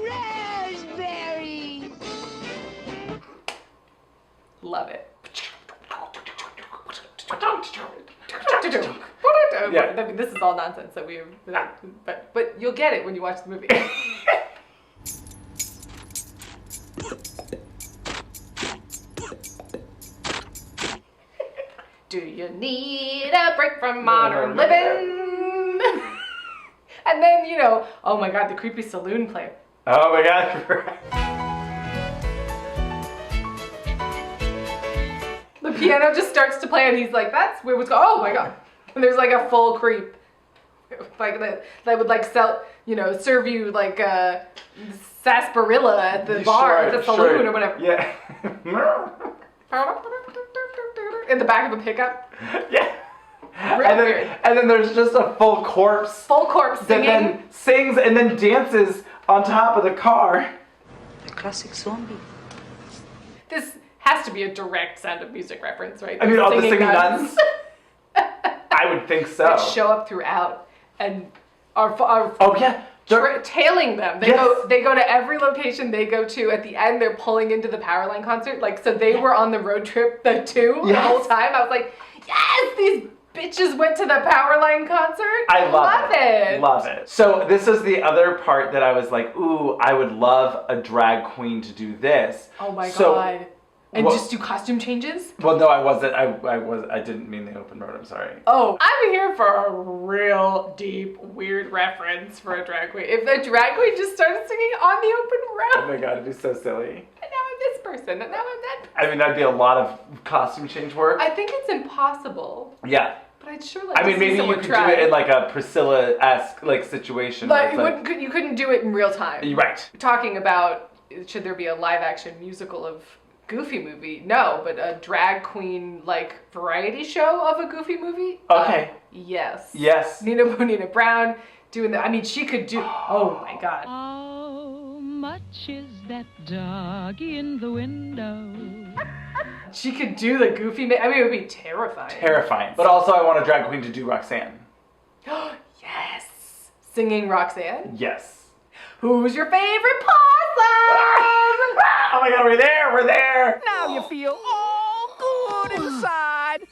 Raspberries! Love it. Yeah. I mean, this is all nonsense that but you'll get it when you watch the movie. Do you need a break from modern living? And then, oh my god, the creepy saloon player. Oh my god. The piano just starts to play and he's like, that's weird, what's going on? Oh my god. And there's like a full creep. Like that would like sell, serve you like sarsaparilla at the bar, at the saloon or whatever. Yeah. In the back of a pickup. Yeah. And then there's just a FullCorpse. FullCorpse singing. That then sings and then dances on top of the car. The classic zombie. This has to be a direct Sound of Music reference, right? I mean, all the singing nuns? I would think so. That show up throughout and are oh yeah, tailing them. They go to every location they go to. At the end, they're pulling into the Powerline concert. Like, so they were on the road trip too the whole time. I was like, yes, these bitches went to the Powerline concert. I love it. Love it. So this is the other part that I was like, ooh, I would love a drag queen to do this. Oh my god. And just do costume changes? Well, no, I wasn't. I didn't mean the open road. I'm sorry. Oh, I'm here for a real deep, weird reference for a drag queen. If a drag queen just started singing on the open road. Oh my god, it'd be so silly. And now I'm this person, and now I'm that person. I mean, that'd be a lot of costume change work. I think it's impossible. Yeah. But I'd sure like to see maybe you could do it in like a Priscilla-esque like situation. But you couldn't do it in real time. Right. Talking about, should there be a live-action musical of Goofy movie? No, but a drag queen like variety show of a Goofy movie? Okay. Yes. Yes. Nina Bonina Brown doing that. I mean, she could do, oh my god. How much is that dog in the window? She could do the Goofy, I mean, it would be terrifying. Terrifying. But also I want a drag queen to do Roxanne. Yes. Singing Roxanne? Yes. Who's your favorite possum? Oh my god, we're there! Now you feel all good inside.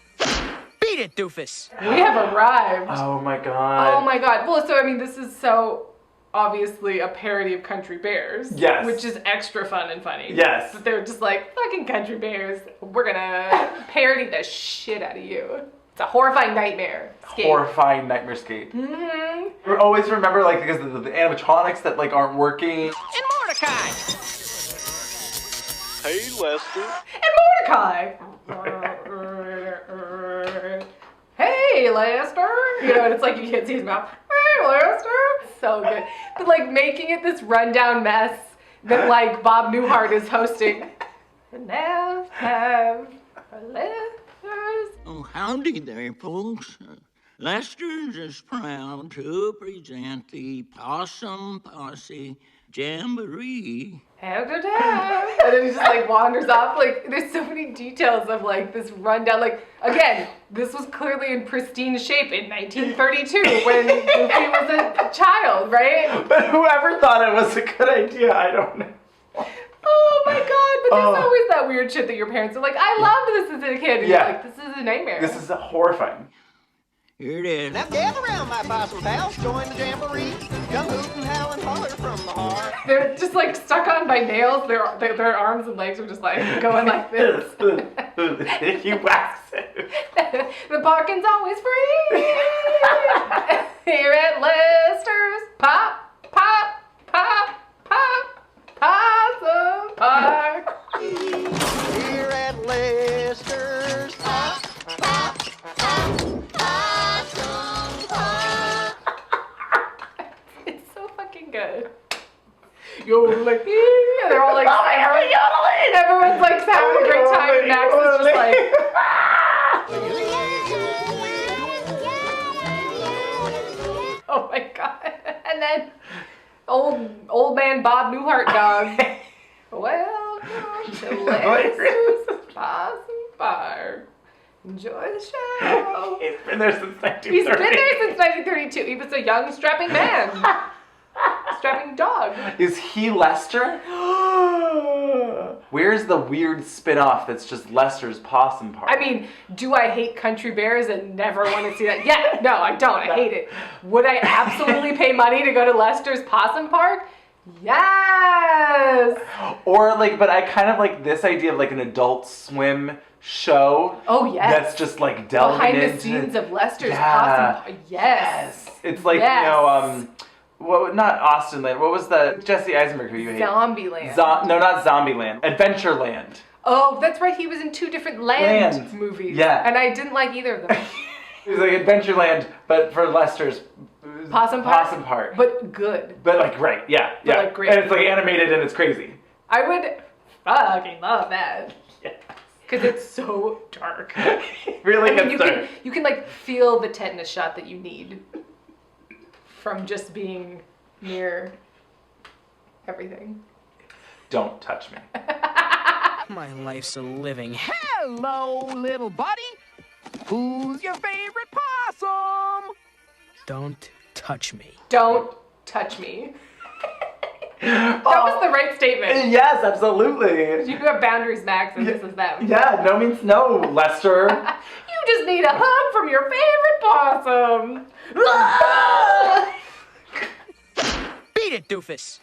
Beat it, doofus. We have arrived. Oh my god. Oh my god. Well, so I mean, this is so obviously a parody of Country Bears. Yes. Which is extra fun and funny. Yes. But they're just like, fucking Country Bears. We're gonna parody the shit out of you. It's a horrifying nightmare. Horrifying Nightmarescape. Mm-hmm. We always remember, like, because of the animatronics that, like, aren't working. And Mordecai. Hey, Lester. And Mordecai. Hey, Lester. You know, and it's like you can't see his mouth. Hey, Lester. So good. But, like, making it this rundown mess that, like, Bob Newhart is hosting. And now have Lester's. Oh, howdy there, folks. Lester's is proud to present the Possum Posse Jamboree. And then he just like wanders off. Like, there's so many details of like this rundown. Like, again, this was clearly in pristine shape in 1932 when Goofy was a child, right? But whoever thought it was a good idea, I don't know. Oh my god, but there's always that weird shit that your parents are like, I loved this as a kid. And you're like, this is a nightmare. This is horrifying. Here it is. Now gather around, my possum pals. Join the jamboree. Come hoot and howl and holler from the heart. They're just like stuck on by nails. Their arms and legs are just like going like this. You wax it. The parking's always free. Here at Lester's Pop, Pop, Pop, Pop, Possum Park. Here at Lester's Pop, Pop, Pop. It's so fucking good. Yodeling. And they're all like, yodeling. Everyone's like having a great time, and Max is just like, oh my god. And then old man Bob NewhartDog. Welcome to Lester's Possum Park. Enjoy the show. He's been there since 1930. He's been there since 1932. He was a young, strapping man. Strapping dog. Is he Lester? Where's the weird spin-off that's just Lester's Possum Park? I mean, do I hate Country Bears and never want to see that? Yeah, no, I don't. I hate it. Would I absolutely pay money to go to Lester's Possum Park? Yes! Or like, but I kind of like this idea of like an Adult Swim show. Oh, yes. That's just like delving behind into the scenes of Lester's Possum Park. Yes. It's like, you know, not Austin Land. What was the Jesse Eisenberg who you hate? Zombieland. No, not Zombieland. Adventureland. Oh, that's right. He was in 2 different Land movies. Yeah. And I didn't like either of them. It was like Adventureland, but for Lester's Possum Park? Possum Park. But good. But like great, yeah. But like great. And it's like animated and it's crazy. I would fucking love that. Yes. Because it's so dark. Really I mean, gets dark. you can like feel the tetanus shot that you need from just being near everything. Don't touch me. My life's a living hell. Hello, little buddy. Who's your favorite possum? Don't touch me. Don't touch me. That was the right statement. Yes, absolutely. You have boundaries, Max, and this is them. Yeah, no means no, Lester. You just need a hug from your favorite possum. Beat it, doofus.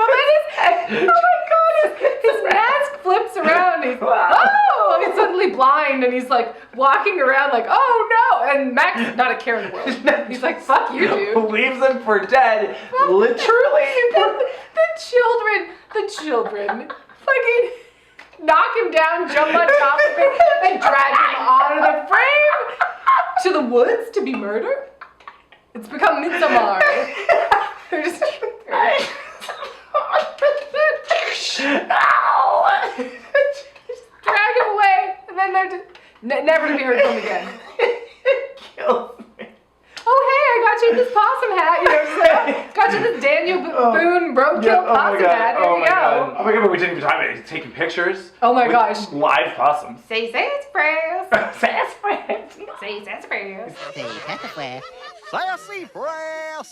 Oh my god, his mask flips around. He's he's suddenly blind, and he's like walking around like, oh no. And Max is not a care in the world. He's like, fuck you, dude. Leaves him for dead, literally. The children, fucking knock him down, jump on top of him, and drag him out of the frame to the woods to be murdered. It's become Midsommar. They're just drag him away, and then they're just never to be heard from again. Kills me. Oh hey, I got you this possum hat. You know, just like, got you this Daniel Boone roadkill possum hat. There you go. Oh my god, but we didn't even talk about it. Taking pictures. Oh my with gosh. Live possums. Say sassafras. Sassafras. Say sassafras. Say sassafras. Sassafras.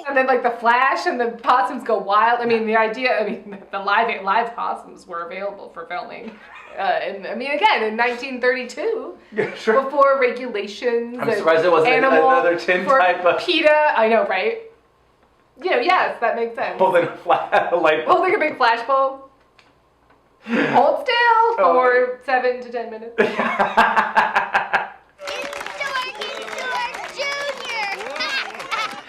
And then like the flash and the possums go wild. I mean, the live possums were available for filming. And I mean, again, in 1932, Yeah, sure. before regulations. I'm surprised it wasn't another tin type of PETA. I know, right? You know, yes, that makes sense. holding a light bulb. Holding a big flash bulb. Hold still for 7 to 10 minutes.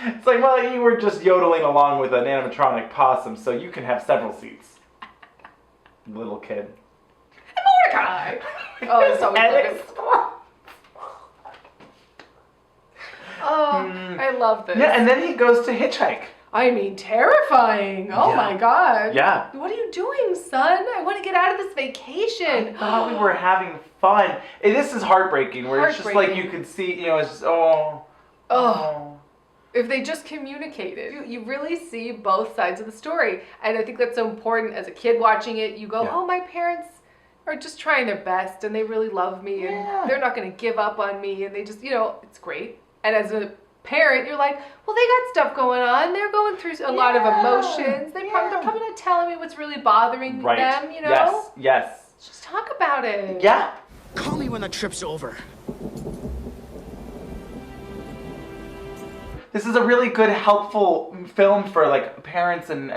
It's like, well, you were just yodeling along with an animatronic possum, so you can have several seats. Little kid. Mordecai! Oh, it's so good. Oh, I love this. Yeah, and then he goes to hitchhike. I mean, terrifying. Oh Yeah. my god. Yeah. What are you doing, son? I want to get out of this vacation. I thought we were having fun. And this is heartbreaking, where it's just like you could see, you know, it's just, oh. If they just communicated, you really see both sides of the story. And I think that's so important as a kid watching it. You go, oh, my parents are just trying their best and they really love me and they're not going to give up on me. And they just, you know, it's great. And as a parent, you're like, well, they got stuff going on. They're going through a lot of emotions. They're probably not telling me what's really bothering them, you know? Yes. Just talk about it. Yeah. Call me when the trip's over. This is a really good, helpful film for like parents and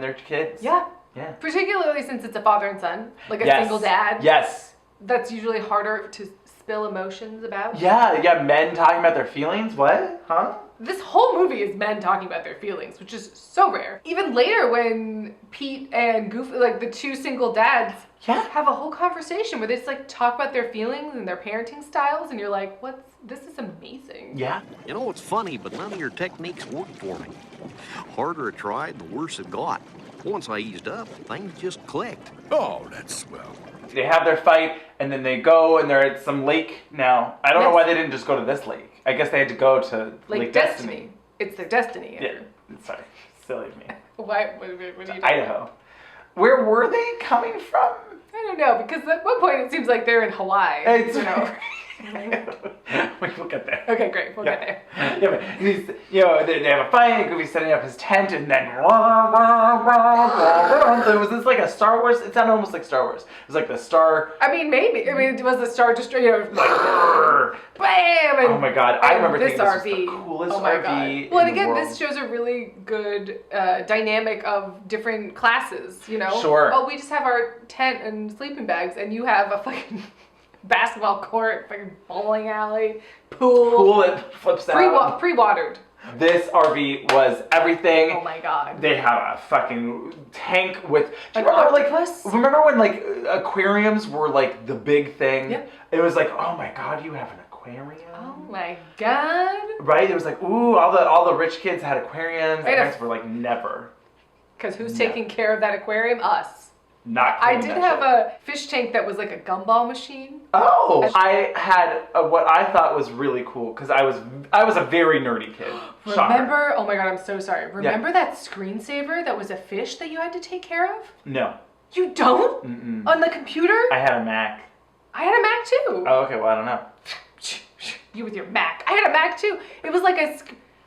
their kids. Yeah. Yeah. Particularly since it's a father and son, like a single dad. Yes. That's usually harder to spill emotions about. Yeah, men talking about their feelings. What? Huh? This whole movie is men talking about their feelings, which is so rare. Even later when Pete and Goofy, like the two single dads, have a whole conversation where they just like talk about their feelings and their parenting styles, and you're like, this is amazing. Yeah. You know, it's funny, but none of your techniques worked for me. Harder I tried, the worse it got. Once I eased up, things just clicked. Oh, that's swell. They have their fight, and then they go, and they're at some lake now. I don't know why they didn't just go to this lake. I guess they had to go to Lake Destiny. It's their destiny, Andrew. Yeah, sorry. Silly of me. What are you doing? Idaho. Where were they coming from? I don't know, because at one point it seems like they're in Hawaii. It's, you know? We'll get there. Okay, great. We'll get there. Yeah, but he's, you know, they have a fight, and Goofy's setting up his tent, and then was this like a Star Wars? It sounded almost like Star Wars. It was like the Star. I mean, maybe. I mean, it was the Star Destroyer. You know, bam! And, oh my god! I remember this thinking RV. This was the coolest oh my RV. God. Well, and in the again, world. this shows a really good dynamic of different classes. You know. Sure. Oh, we just have our tent and sleeping bags, and you have a fucking basketball court, fucking bowling alley, pool that flips out. Pre-watered. This RV was everything. Oh my god. They have a fucking tank with. Do you remember when like aquariums were like the big thing? Yeah. It was like, oh my god, you have an aquarium. aquarium. Oh my god. Right? It was like, ooh, all the rich kids had aquariums. Right, Parents were like, never. Because who's taking care of that aquarium? Us. Not I cleaning did that have shit. a fish tank that was like a gumball machine. Oh, I had what I thought was really cool because I was a very nerdy kid. Remember? Oh my god, I'm so sorry. Remember that screensaver that was a fish that you had to take care of? No. You don't? Mm-mm. On the computer? I had a Mac. I had a Mac too. Oh, okay. Well, I don't know. You with your Mac. I had a Mac too. It was like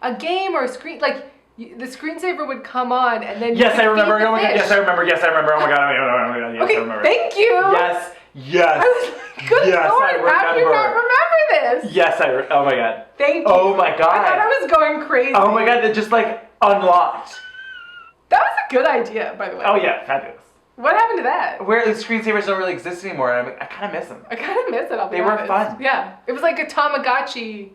a game or a screen, like the screensaver would come on and then Yes, I remember. Oh Oh my god. Yes, I remember. Yes, I remember. Oh my god. Oh my god. Oh my god. Yes, okay, I remember. thank you. Yes. Yes. I was like, good yes, Lord, I remember. how do you not remember this? Yes, oh my god. Thank you. Oh my god. I thought I was going crazy. Oh my god, it just like unlocked. That was a good idea, by the way. Oh yeah, fabulous. What happened to that? Where the screensavers don't really exist anymore, and I kind of miss them. I kind of miss it, I'll be They were honest. fun. Yeah. It was like a Tamagotchi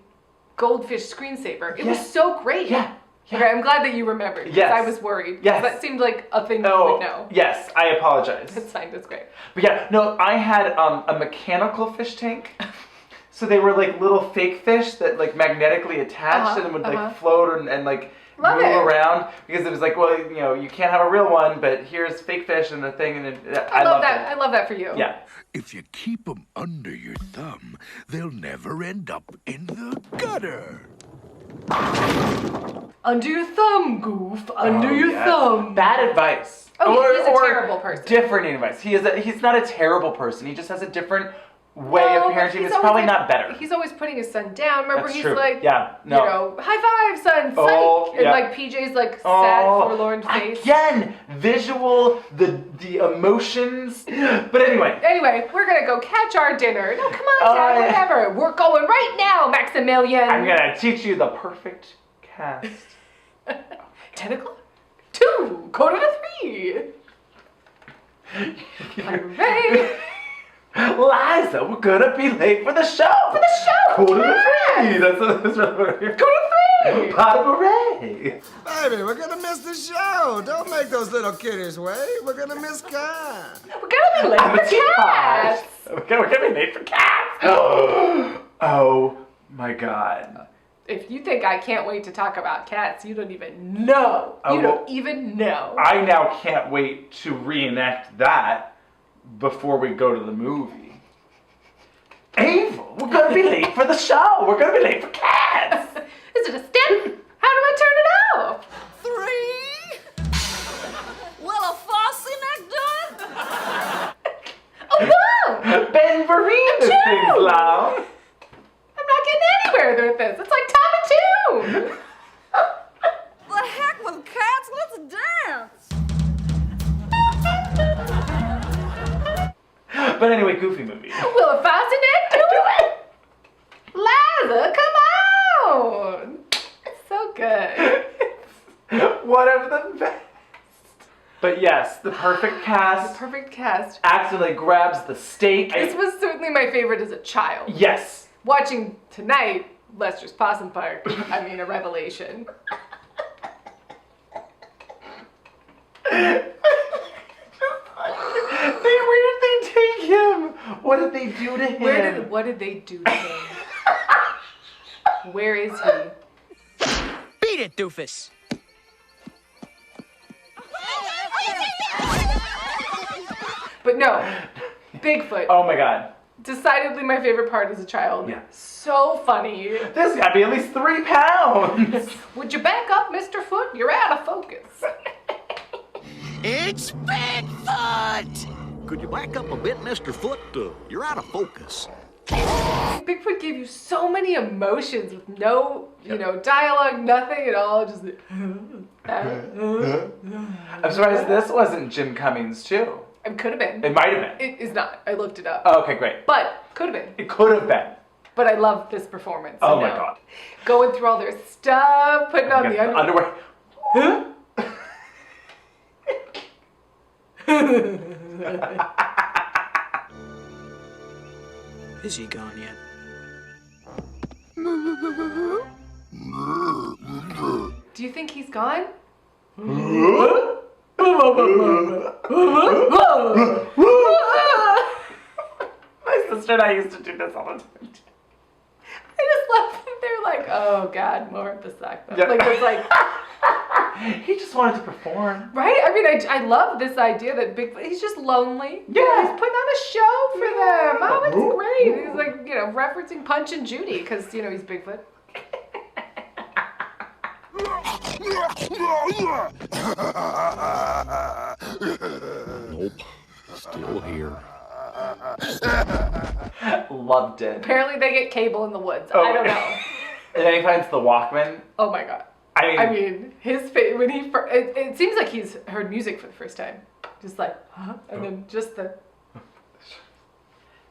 goldfish screensaver. It was so great. Yeah. Okay, I'm glad that you remembered. Because Yes. I was worried. Yes. That seemed like a thing you would know. Yes, I apologize. That's fine, that's great. But yeah, no, I had a mechanical fish tank. So they were like little fake fish that like magnetically attached and would like float and like Love move it. around because it was like, well, you know, you can't have a real one, but here's fake fish and the thing, and I love loved that. it. I love that for you. Yeah. If you keep them under your thumb, they'll never end up in the gutter. Under your thumb, Goof. Under your thumb. Bad advice. Oh, he's a terrible person. Different advice. He's not a terrible person. He just has a different way of but parenting. he's It's probably always not better. He's always putting his son down. Remember, That's he's true. like, Yeah, no. you know, high five, son, Oh, psych. And yeah. like PJ's like sad, forlorn face. Again, visual, the emotions. But anyway. Anyway, we're gonna go catch our dinner. No, come on, Dad, whatever. We're going right now, Maximilian. I'm gonna teach you the perfect cast. 10 o'clock? 2, quarter to 3. Hooray. Liza, we're gonna be late for the show. For the show. Quarter to 3. That's what we're here. Quarter to 3. Pot of hooray. Baby, we're gonna miss the show. Don't make those little kiddies wait. We're gonna miss Cat. We're gonna be late I'm a for teapot. cats. We're gonna be late for cats. Oh my god. If you think I can't wait to talk about cats, you don't even know. You don't even know. I now can't wait to reenact that before we go to the movie. Ava, we're gonna be late for the show. We're gonna be late for cats. Is it a step? How do I turn it off? 3. Well, a fussy neck done? Oh no! Ben Vereen, this thing's loud. I'm not getting anywhere with this. It's like Tom and Toon. The heck with cats? Let's dance. But anyway, Goofy movie. Will a fussy neck do it? Liza, come on! It's so good. One of the best. But yes, the perfect cast. The perfect cast. Accidentally grabs the steak. This was certainly my favorite as a child. Yes. Watching tonight, Lester's Possum Park, I mean, a revelation. Where did they take him? What did they do to him? What did they do to him? Where is he? Beat it, doofus. But no, Bigfoot. Oh my god. Decidedly my favorite part as a child. Yeah. So funny. This gotta be at least 3 pounds. Would you back up, Mr. Foot? You're out of focus. It's Bigfoot! Could you back up a bit, Mr. Foot? You're out of focus. Bigfoot gave you so many emotions with no, you know, dialogue, nothing at all. Just. I'm surprised this wasn't Jim Cummings too. It could have been. It might have been. It is not. I looked it up. Oh, okay, great. But could have been. It could have been. But I love this performance. Oh you my know. god. Going through all their stuff, putting on the underwear. Huh? Is he gone yet? Do you think he's gone? My sister and I used to do this all the time. like, oh God, more of the sack. Yeah. Like, it's like... He just wanted to perform. Right? I mean, I love this idea that Bigfoot, he's just lonely. Yeah. He's putting on a show for them. Oh, it's great. He's like, referencing Punch and Judy because, he's Bigfoot. Nope. Still here. Loved it. Apparently they get cable in the woods. Oh. I don't know. And then he finds the Walkman. Oh my God. I mean, his face, when he first, it seems like he's heard music for the first time. Just like, huh? And then just the...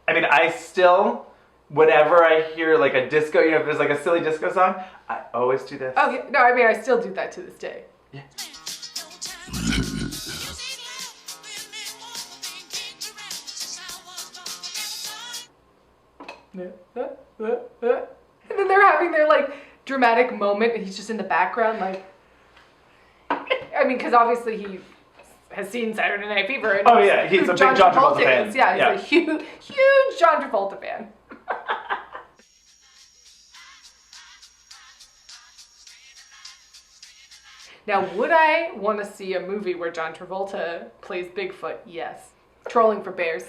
I mean, I still, whenever I hear like a disco, if there's like a silly disco song, I always do this. Oh, yeah. No, I mean, I still do that to this day. Yeah. And then they're having their like dramatic moment and he's just in the background like, I mean, because obviously he has seen Saturday Night Fever. And oh yeah, he's a big John Travolta fan. Yeah, he's a huge John Travolta fan. Now, would I want to see a movie where John Travolta plays Bigfoot? Yes. Trolling for Bears.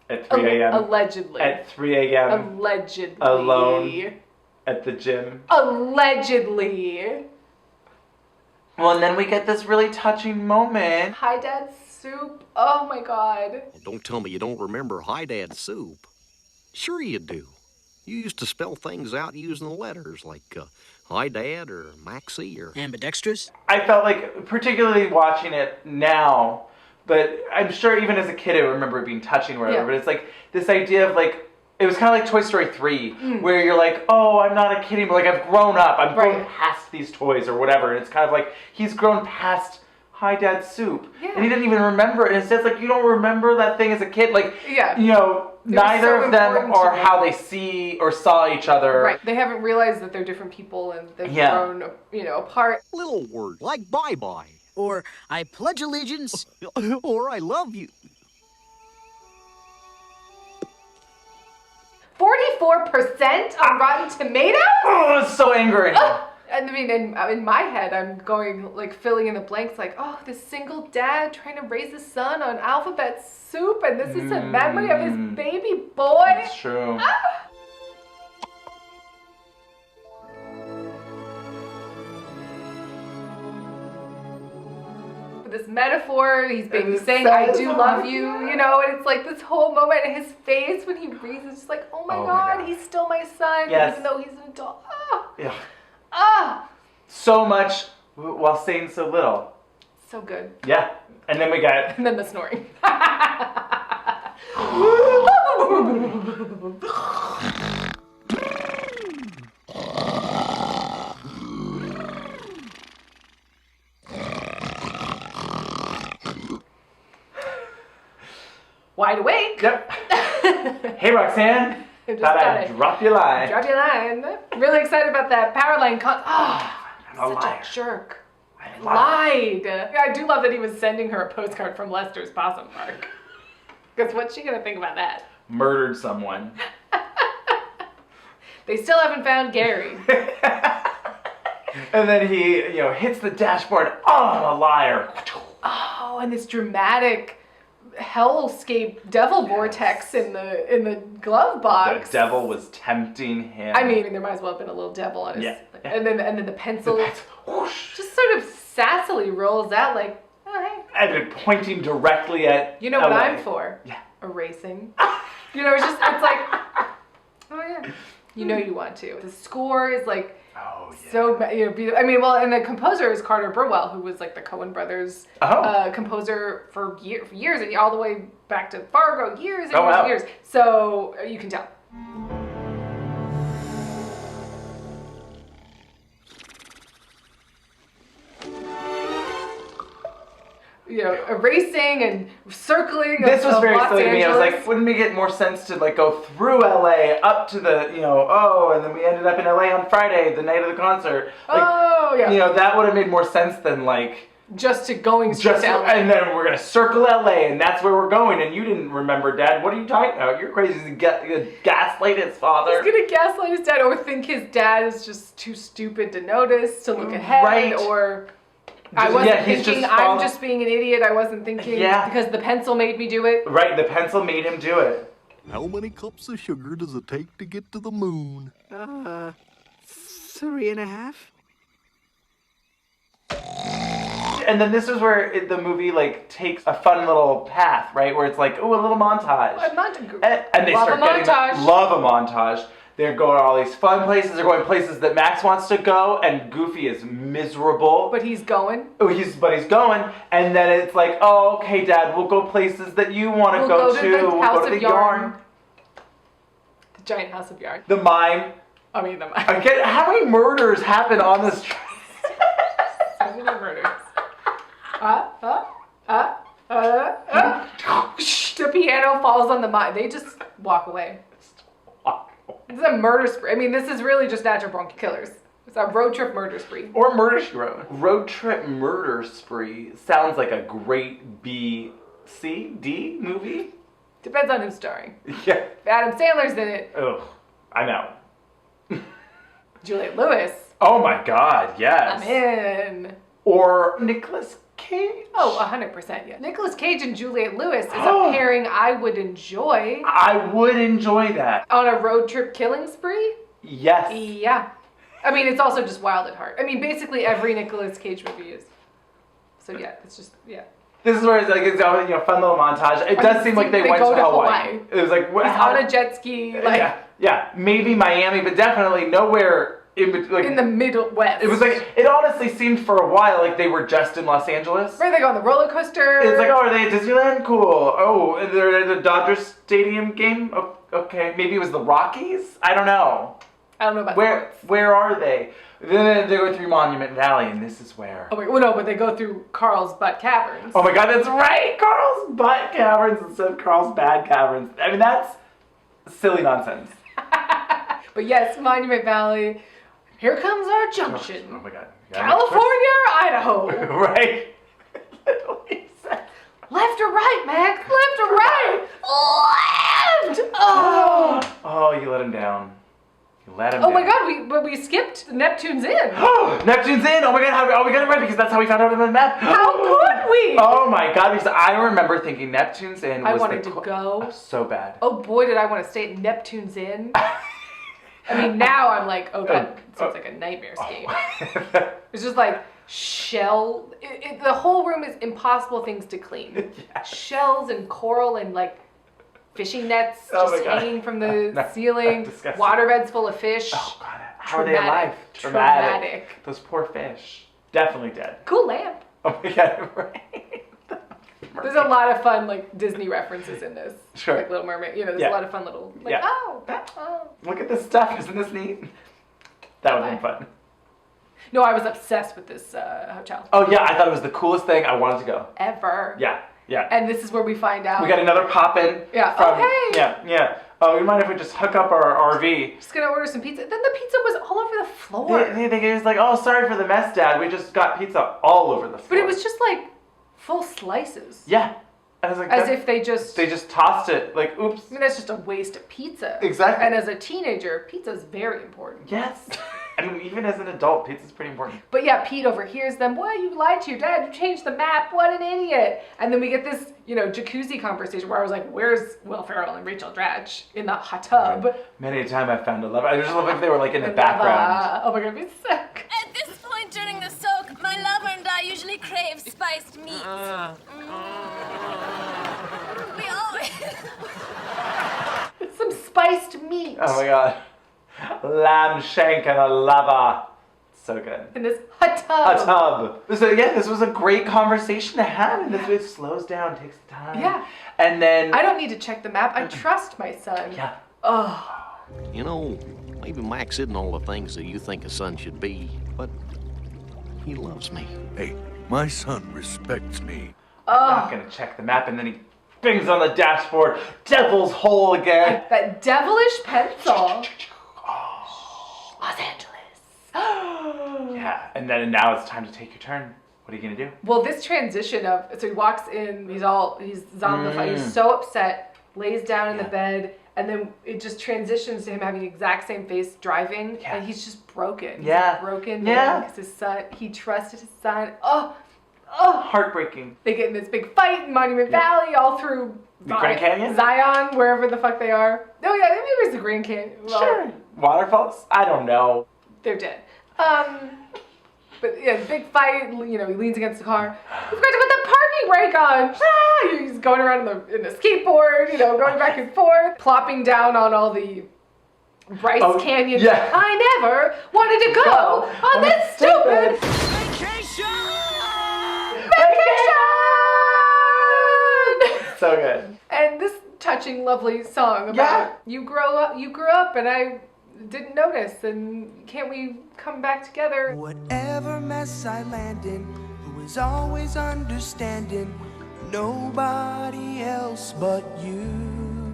At 3 a.m. Allegedly. At 3 a.m. Allegedly. Alone. At the gym. Allegedly. Well, and then we get this really touching moment. Hi, Dad Soup. Oh my God. Don't tell me you don't remember Hi Dad Soup. Sure you do. You used to spell things out using the letters like Hi Dad or Maxie or... Ambidextrous? I felt like, particularly watching it now, but I'm sure even as a kid I remember it being touching or whatever, Yeah. but it's like this idea of like, it was kind of like Toy Story 3, where you're like, oh, I'm not a kid anymore, like I've grown up, I'm grown past these toys or whatever, and it's kind of like, he's grown past Hi Dad Soup, and he didn't even remember it, and it's just like, you don't remember that thing as a kid, like, neither of them are how they see or saw each other. Right. They haven't realized that they're different people and they've grown, apart. Little word like bye-bye. Or I pledge allegiance. Or I love you. 44% on Rotten Tomatoes? Oh, it's so angry. And I mean, in my head, I'm going, like, filling in the blanks, like, oh, this single dad trying to raise his son on alphabet soup, and this is a memory of his baby boy. It's true. This metaphor, he's basically saying, I do love you, and it's like this whole moment in his face when he reads, it's just like, oh my God, he's still my son, even though he's an adult. Yeah. So much while saying so little. So good. Yeah. And then we got... And then the snoring. Wide awake. Yep. Hey, Roxanne. Thought I'd drop your line. Drop your line. Really excited about that power line. I'm such a jerk. I lied. Yeah, I do love that he was sending her a postcard from Lester's Possum Park. Because what's she going to think about that? Murdered someone. They still haven't found Gary. And then he, hits the dashboard. Oh, a liar. Oh, and this dramatic Hellscape Devil Vortex in the glove box. The devil was tempting him. I mean, there might as well have been a little devil on his. And then the pencil just sort of sassily rolls out like, oh hey. And then pointing directly at. You know what LA. I'm for? Yeah. Erasing. It's like, oh yeah. You want to. The score is like. Oh, yeah. So, beautiful. I mean, well, and the composer is Carter Burwell, who was like the Coen brothers composer for years, and all the way back to Fargo, years and years. So you can tell. Erasing and circling. This was very Los silly to me. I was Angeles. like, wouldn't it get more sense to like go through LA up to the, and then we ended up in LA on Friday, the night of the concert. Like, that would have made more sense than like Just to going straight to LA. And then we're going to circle LA, and that's where we're going, and you didn't remember, Dad. What are you talking about? You're crazy to gaslight his father. He's going to gaslight his dad, or think his dad is just too stupid to notice, to look ahead, Right. or... I wasn't thinking, just I'm just being an idiot. I wasn't thinking because the pencil made me do it. Right, the pencil made him do it. How many cups of sugar does it take to get to the moon? 3.5. And then this is where the movie like takes a fun little path, right? Where it's like, ooh, a little montage. And they Love start a montage. love a montage. They're going to all these fun places. They're going places that Max wants to go, and Goofy is miserable. But he's going. Oh, he's going. And then it's like, oh, okay, Dad, we'll go places that you want to go to. We'll go to the yarn. The giant house of yarn. The mime. The mime. Again, how many murders happen on this train? So many murders. The piano falls on the mime. They just walk away. This is a murder spree. I mean, this is really just natural born killers. It's a road trip murder spree. Or murder she wrote. Road trip murder spree sounds like a great B, C, D movie. Depends on who's starring. Yeah. If Adam Sandler's in it. Ugh, I'm out. Juliette Lewis. Oh my God, yes. I'm in. Or Nicolas Cage. Oh, 100%, yeah. Nicolas Cage and Juliette Lewis is a pairing I would enjoy. I would enjoy that. On a road trip killing spree? Yes. Yeah. I mean, it's also just wild at heart. I mean, basically every Nicolas Cage movie is. So yeah, it's just, yeah. This is where it's like, it's a fun little montage. It does seem like they went to Hawaii. It was like, what? He's on a jet ski, like. Yeah, maybe Miami, but definitely nowhere in the Midwest. It was like, it honestly seemed for a while like they were just in Los Angeles. Right, they go on the roller coaster. It's like, oh, are they at Disneyland? Cool. Oh, and they're at the Dodger Stadium game? Oh, okay, maybe it was the Rockies? I don't know. I don't know about Where are they? Then they go through Monument Valley, and this is where. Oh, wait, well, no, but they go through Carl's Butt Caverns. Oh my God, that's right! Carl's Butt Caverns instead of Carl's Bad Caverns. I mean, that's silly nonsense. But yes, Monument Valley. Here comes our junction. Oh my God. California or Idaho? Right. Left or right, Max? Left or right? Left! Oh! Oh, you let him down. You let him Oh down. my God, we skipped Neptune's in. Neptune's in! Oh my God, we got it right because that's how we found out on the map. How could we? Oh my God, because I remember thinking Neptune's in was I wanted to go. So bad. Oh boy, did I want to stay at Neptune's Inn. I mean, now I'm like, oh, that sounds like a nightmarescape. It's just like shell. The whole room is impossible things to clean. Yes. Shells and coral and like fishing nets just hanging from the ceiling. Waterbeds full of fish. Oh God, how are they alive? Traumatic. Those poor fish. Definitely dead. Cool lamp. Oh my God, right. There's a lot of fun like Disney references in this. Sure. Like Little Mermaid. You know, there's a lot of fun little like oh. Look at this stuff. Isn't this neat? That would have been fun. No, I was obsessed with this hotel. Oh yeah, I thought it was the coolest thing. I wanted to go. Ever. Yeah. And this is where we find out. We got another pop-in. Yeah. From, hey. Yeah. Oh, we mind if we just hook up our RV? Just gonna order some pizza. Then the pizza was all over the floor. They was like, oh, sorry for the mess, Dad. We just got pizza all over the floor. But it was just like full slices. Yeah. I was like, as if they just tossed it. Like, oops. I mean, that's just a waste of pizza. Exactly. And as a teenager, pizza is very important. Yes. I mean, even as an adult, pizza's pretty important. But yeah, Pete overhears them. Boy, you lied to your dad. You changed the map. What an idiot. And then we get this, jacuzzi conversation where I was like, where's Will Ferrell and Rachel Dratch in the hot tub? Many a time I found a lover. I just love if they were like in the background. Oh my God, it'd be sick. At this point during the soak, my lover and I usually crave spiced meat. We always... Some spiced meat. Oh my God. Lamb shank and a lava. So good. In this hot tub. So yeah, this was a great conversation to have, and this it slows down, takes time. Yeah. And then I don't need to check the map. I trust my son. Yeah. Oh. Maybe Max isn't all the things that you think a son should be, but he loves me. Hey, my son respects me. I'm not gonna check the map, and then he bings on the dashboard. Devil's hole again. That devilish pencil. Los Angeles. Yeah, and now it's time to take your turn. What are you gonna do? Well, this transition of, so he walks in, he's zombified, he's so upset, lays down in the bed, and then it just transitions to him having the exact same face driving, and he's just broken. He's a broken man because his son, he trusted his son. Oh, heartbreaking. They get in this big fight in Monument Valley, all through the Grand Canyon? Zion, wherever the fuck they are. Oh yeah, maybe it was the Grand Canyon. Well, sure. Waterfalls? I don't know. They're dead. But yeah, big fight, you know, he leans against the car. We forgot to put the parking brake on. He's going around in the skateboard, you know, going back and forth, plopping down on all the Bryce Canyon. Yeah. I never wanted to go on this stupid vacation! So good. And this touching, lovely song about you grew up and I didn't notice, and can't we come back together? Whatever mess I land in, who is always understanding, nobody else but you.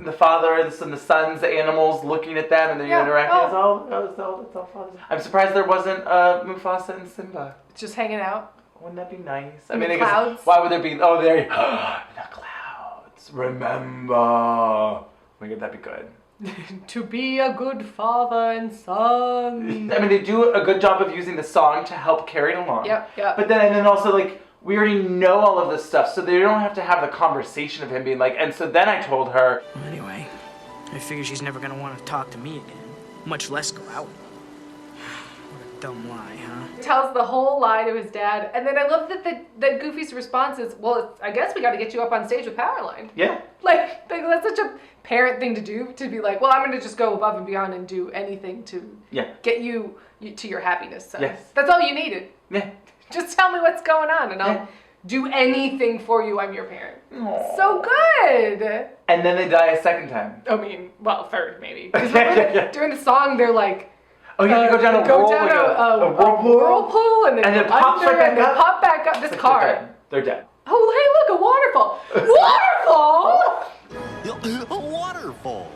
The father and the sons, the animals looking at them, and they're interacting. It's all father. I'm surprised there wasn't Mufasa and Simba. Just hanging out. Wouldn't that be nice? In the clouds? Why would there be? Oh, there. The clouds. Remember. Wouldn't that be good? To be a good father and son. I mean, they do a good job of using the song to help carry it along. Yep. But then also, like, we already know all of this stuff, so they don't have to have the conversation of him being like, and so then I told her. Anyway, I figure she's never gonna want to talk to me again, much less go out. What a dumb lie, huh? Tells the whole lie to his dad, and then I love that Goofy's response is, well, I guess we got to get you up on stage with Powerline. Yeah. Like that's such a parent thing to do, to be like, well, I'm going to just go above and beyond and do anything to get you to your happiness. So that's all you needed. Yeah. Just tell me what's going on, and I'll do anything for you. I'm your parent. Aww. So good. And then they die a second time. I mean, well, third maybe. During the song, they're like, oh, you go down a whirlpool, and then pops right back up. Pop back up. This car. They're dead. Oh, hey, look, a waterfall. Waterfall. A waterfall.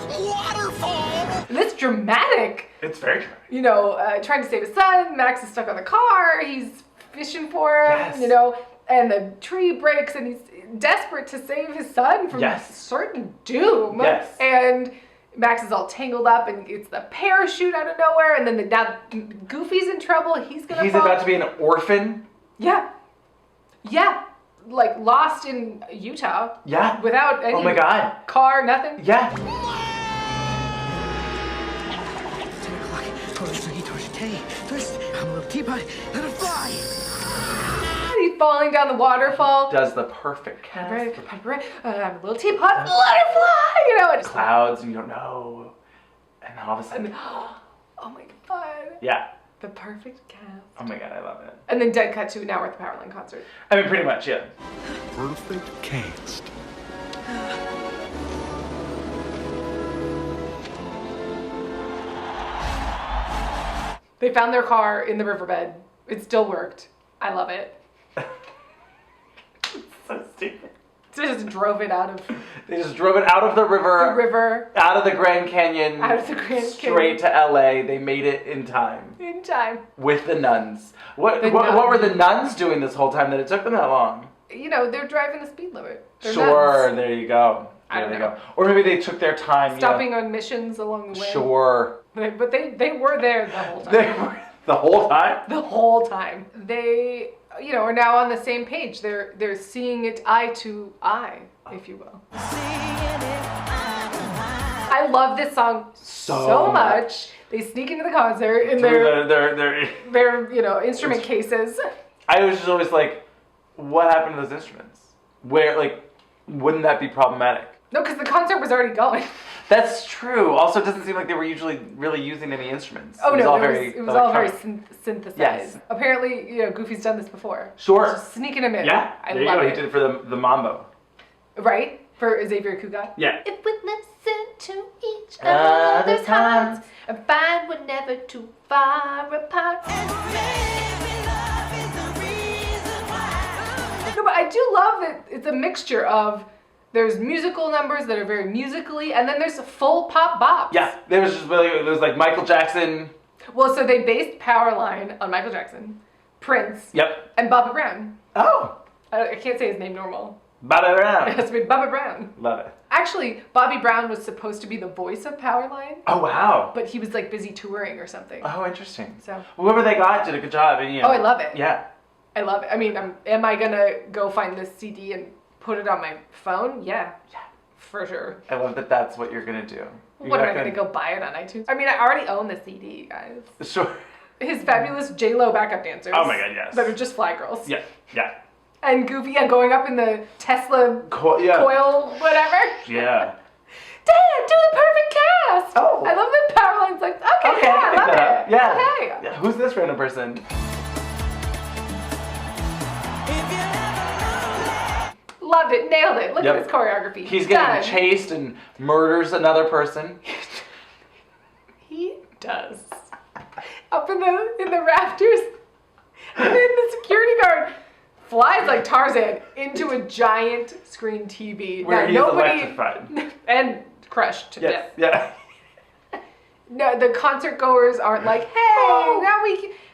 Waterfall. This dramatic. It's very dramatic. You know, trying to save his son. Max is stuck on the car. He's fishing for him. You know, and the tree breaks, and he's desperate to save his son from certain doom. Yes. And Max is all tangled up, and it's the parachute out of nowhere, and then now Goofy's in trouble. He's about to be an orphan. Yeah. Like lost in Utah. Yeah. Without any car, nothing. Yeah. 10 o'clock. First, I'm a little teapot, let it fly. He's falling down the waterfall. Does the perfect cast. I'm a little teapot, let it fly. You know, and clouds, and you don't know, and then all of a sudden, oh my god. Yeah. The perfect cast. Oh my god, I love it. And then dead cut to now we're at the Powerline concert. I mean, pretty much, yeah. Perfect cast. They found their car in the riverbed. It still worked. I love it. So stupid. They just drove it out of... They just drove it out of the river. The river. Out of the Grand Canyon. Out of the Grand Canyon. Straight to LA. They made it in time. In time. With the nuns. What were the nuns doing this whole time that it took them that long? You know, they're driving the speed limit. They're sure, nuns. There you go. There they go. Or maybe they took their time. Stopping on missions along the way. Sure. But they were there the whole time. They were the whole time? The whole time. They, you know, are now on the same page. They're seeing it eye to eye, if you will. I love this song so much. They sneak into the concert in their you know, instrument cases. I was just always like, what happened to those instruments? Where, like, wouldn't that be problematic? No, because the concert was already going. That's true. Also, it doesn't seem like they were usually really using any instruments. Oh, no, it was all very synthesized. Yes. Apparently, you know, Goofy's done this before. Sure. Just sneaking him in. Yeah, I there you love go. it. He did it for the mambo. Right? For Xavier Cugat? Yeah. If we listen to each other's hearts and find we're never too far apart. No, but I do love that it's a mixture of there's musical numbers that are very musically, and then there's full pop bops. Yeah, there was just really, it was like Michael Jackson. Well, so they based Powerline on Michael Jackson. Prince. Yep. And Bobby Brown. Oh. I can't say his name normal. Bobby Brown. It has to be Bobby Brown. Love it. Actually, Bobby Brown was supposed to be the voice of Powerline. Oh, wow. But he was like busy touring or something. Oh, interesting. So whoever they got did a good job. And, you know, I love it. Yeah. I love it. I mean, am I gonna go find this CD and put it on my phone? Yeah. Yeah. For sure. I love that that's what you're going to do. What am I gonna go buy it on iTunes? I mean, I already own the CD, you guys. Sure. His fabulous J-Lo backup dancers. Oh my God, yes. That are just fly girls. Yeah. Yeah. And Goofy, going up in the Tesla yeah. coil, whatever. Yeah. Dad, do the perfect cast. Oh. I love that Powerline's like, okay, yeah, I love it. Yeah. Okay. Yeah. Who's this random person? Loved it, nailed it. Look Yep. at his choreography. He's getting Done. chased and murders another person. He does. Up in the rafters, and then the security guard flies like Tarzan into a giant screen TV. Where he's electrified. And crushed to death. Yeah. No, the concert goers aren't like, hey, now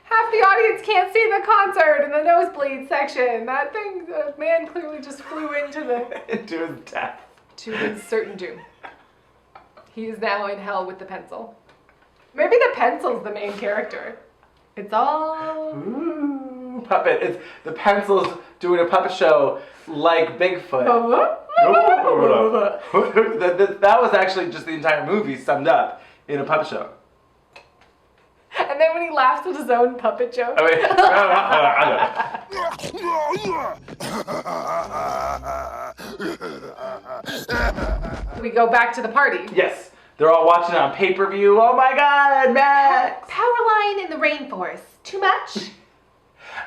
half the audience can't see the concert in the nosebleed section. That thing, the man clearly just flew into his death. To his certain doom. He is now in hell with the pencil. Maybe the pencil's the main character. It's all... Ooh, puppet. It's the pencil's doing a puppet show like Bigfoot. That was actually just the entire movie summed up in a puppet show. And then when he laughs at his own puppet joke. I mean, we go back to the party. Yes. They're all watching it on pay-per-view. Oh my God, Max! Powerline in the rainforest. Too much?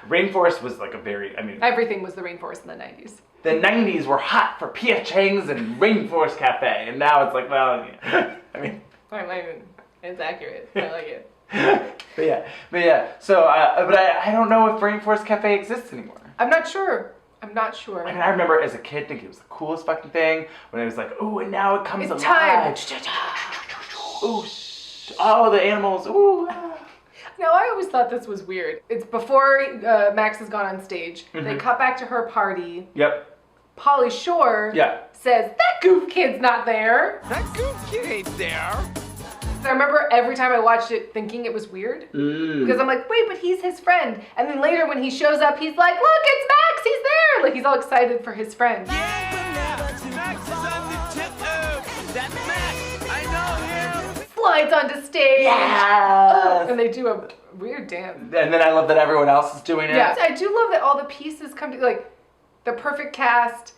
Rainforest was like everything was the rainforest in the 90s. The 90s were hot for P.F. Chang's and Rainforest Cafe. And now it's like, well, I mean... It's accurate. I like it. But yeah. So, but I don't know if Rainforest Cafe exists anymore. I'm not sure. I mean, I remember as a kid thinking it was the coolest fucking thing when it was like, ooh, and now it comes it's alive. Time. Ooh, oh, the animals. Ooh. Now, I always thought this was weird. It's before Max has gone on stage. Mm-hmm. They cut back to her party. Yep. Pauly Shore says, that goof kid's not there. That goof kid ain't there. I remember every time I watched it thinking it was weird. Because I'm like, wait, but he's his friend. And then later when he shows up, he's like, look, it's Max, he's there. Like, he's all excited for his friend. Max is on the tip. That's Max. I know him. Slides onto stage. Yes. And they do a weird dance. And then I love that everyone else is doing it. Yeah, I do love that all the pieces come together. Like, the perfect cast,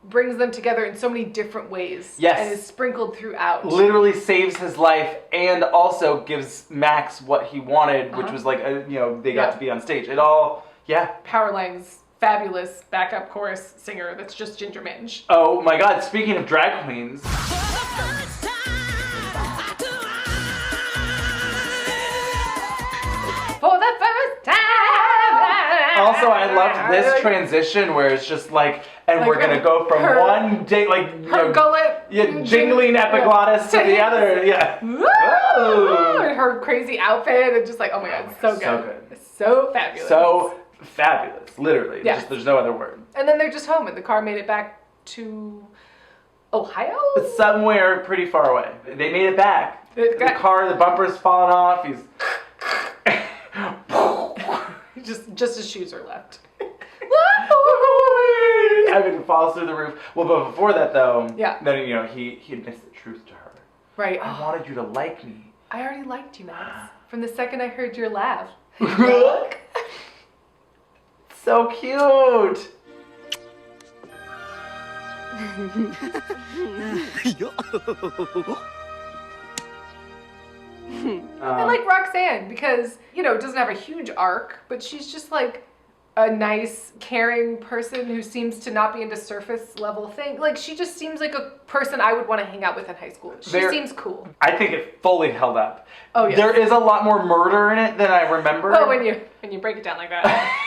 brings them together in so many different ways. Yes. And is sprinkled throughout. Literally saves his life and also gives Max what he wanted, which was like, they got to be on stage. It all, Powerline's fabulous backup chorus singer that's just Ginger Minge. Oh my God, speaking of drag queens. For the first time. Also, I loved this transition where it's just like, and we're gonna go from one day, like her gullet, jingling epiglottis to the other, and her crazy outfit, and just like, oh my God, it's so good, so good, so fabulous, so fabulous, literally. Yeah. Just, there's no other word. And then they're just home, and the car made it back to Ohio, somewhere pretty far away. They made it back. The car, the bumper's falling off. He's just his shoes are left. I mean, it falls through the roof. Well, but before that, though, then he admits the truth to her. Right. I wanted you to like me. I already liked you, Max. From the second I heard your laugh. So cute. I like Roxanne because, it doesn't have a huge arc, but she's just like a nice, caring person who seems to not be into surface level things. Like, she just seems like a person I would want to hang out with in high school. She seems cool. I think it fully held up. Oh, yeah. There is a lot more murder in it than I remember. Oh, when you break it down like that.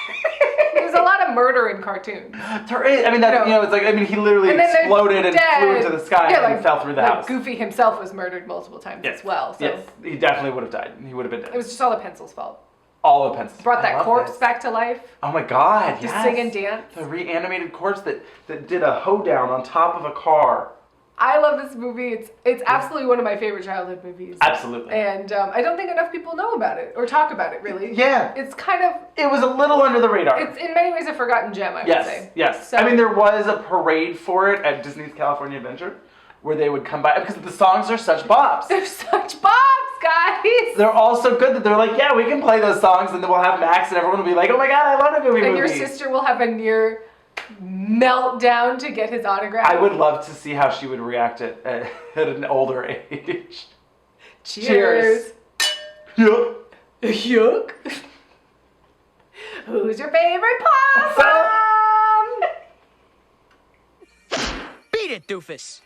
There's a lot of murder in cartoons. There is. I mean, it's like, he literally exploded and flew into the sky and fell through the house. Goofy himself was murdered multiple times as well. So yes, he definitely would have died. He would have been dead. It was just all the pencil's fault. All of Penn State. Brought that corpse back to life. Oh my God, To yes. sing and dance. The reanimated corpse that did a hoedown on top of a car. I love this movie. It's absolutely one of my favorite childhood movies. Absolutely. And I don't think enough people know about it or talk about it, really. Yeah. It's kind of... It was a little under the radar. It's in many ways a forgotten gem, I would say. Yes. So, I mean, there was a parade for it at Disney's California Adventure where they would come by because the songs are such bops. They're such bops, guys. They're all so good that they're like, yeah, we can play those songs, and then we'll have Max and everyone will be like, oh my God, I love the movie. And your sister will have a near meltdown to get his autograph. I would love to see how she would react at an older age. Cheers. Yuck. Yuck. Who's your favorite possum? Beat it, doofus.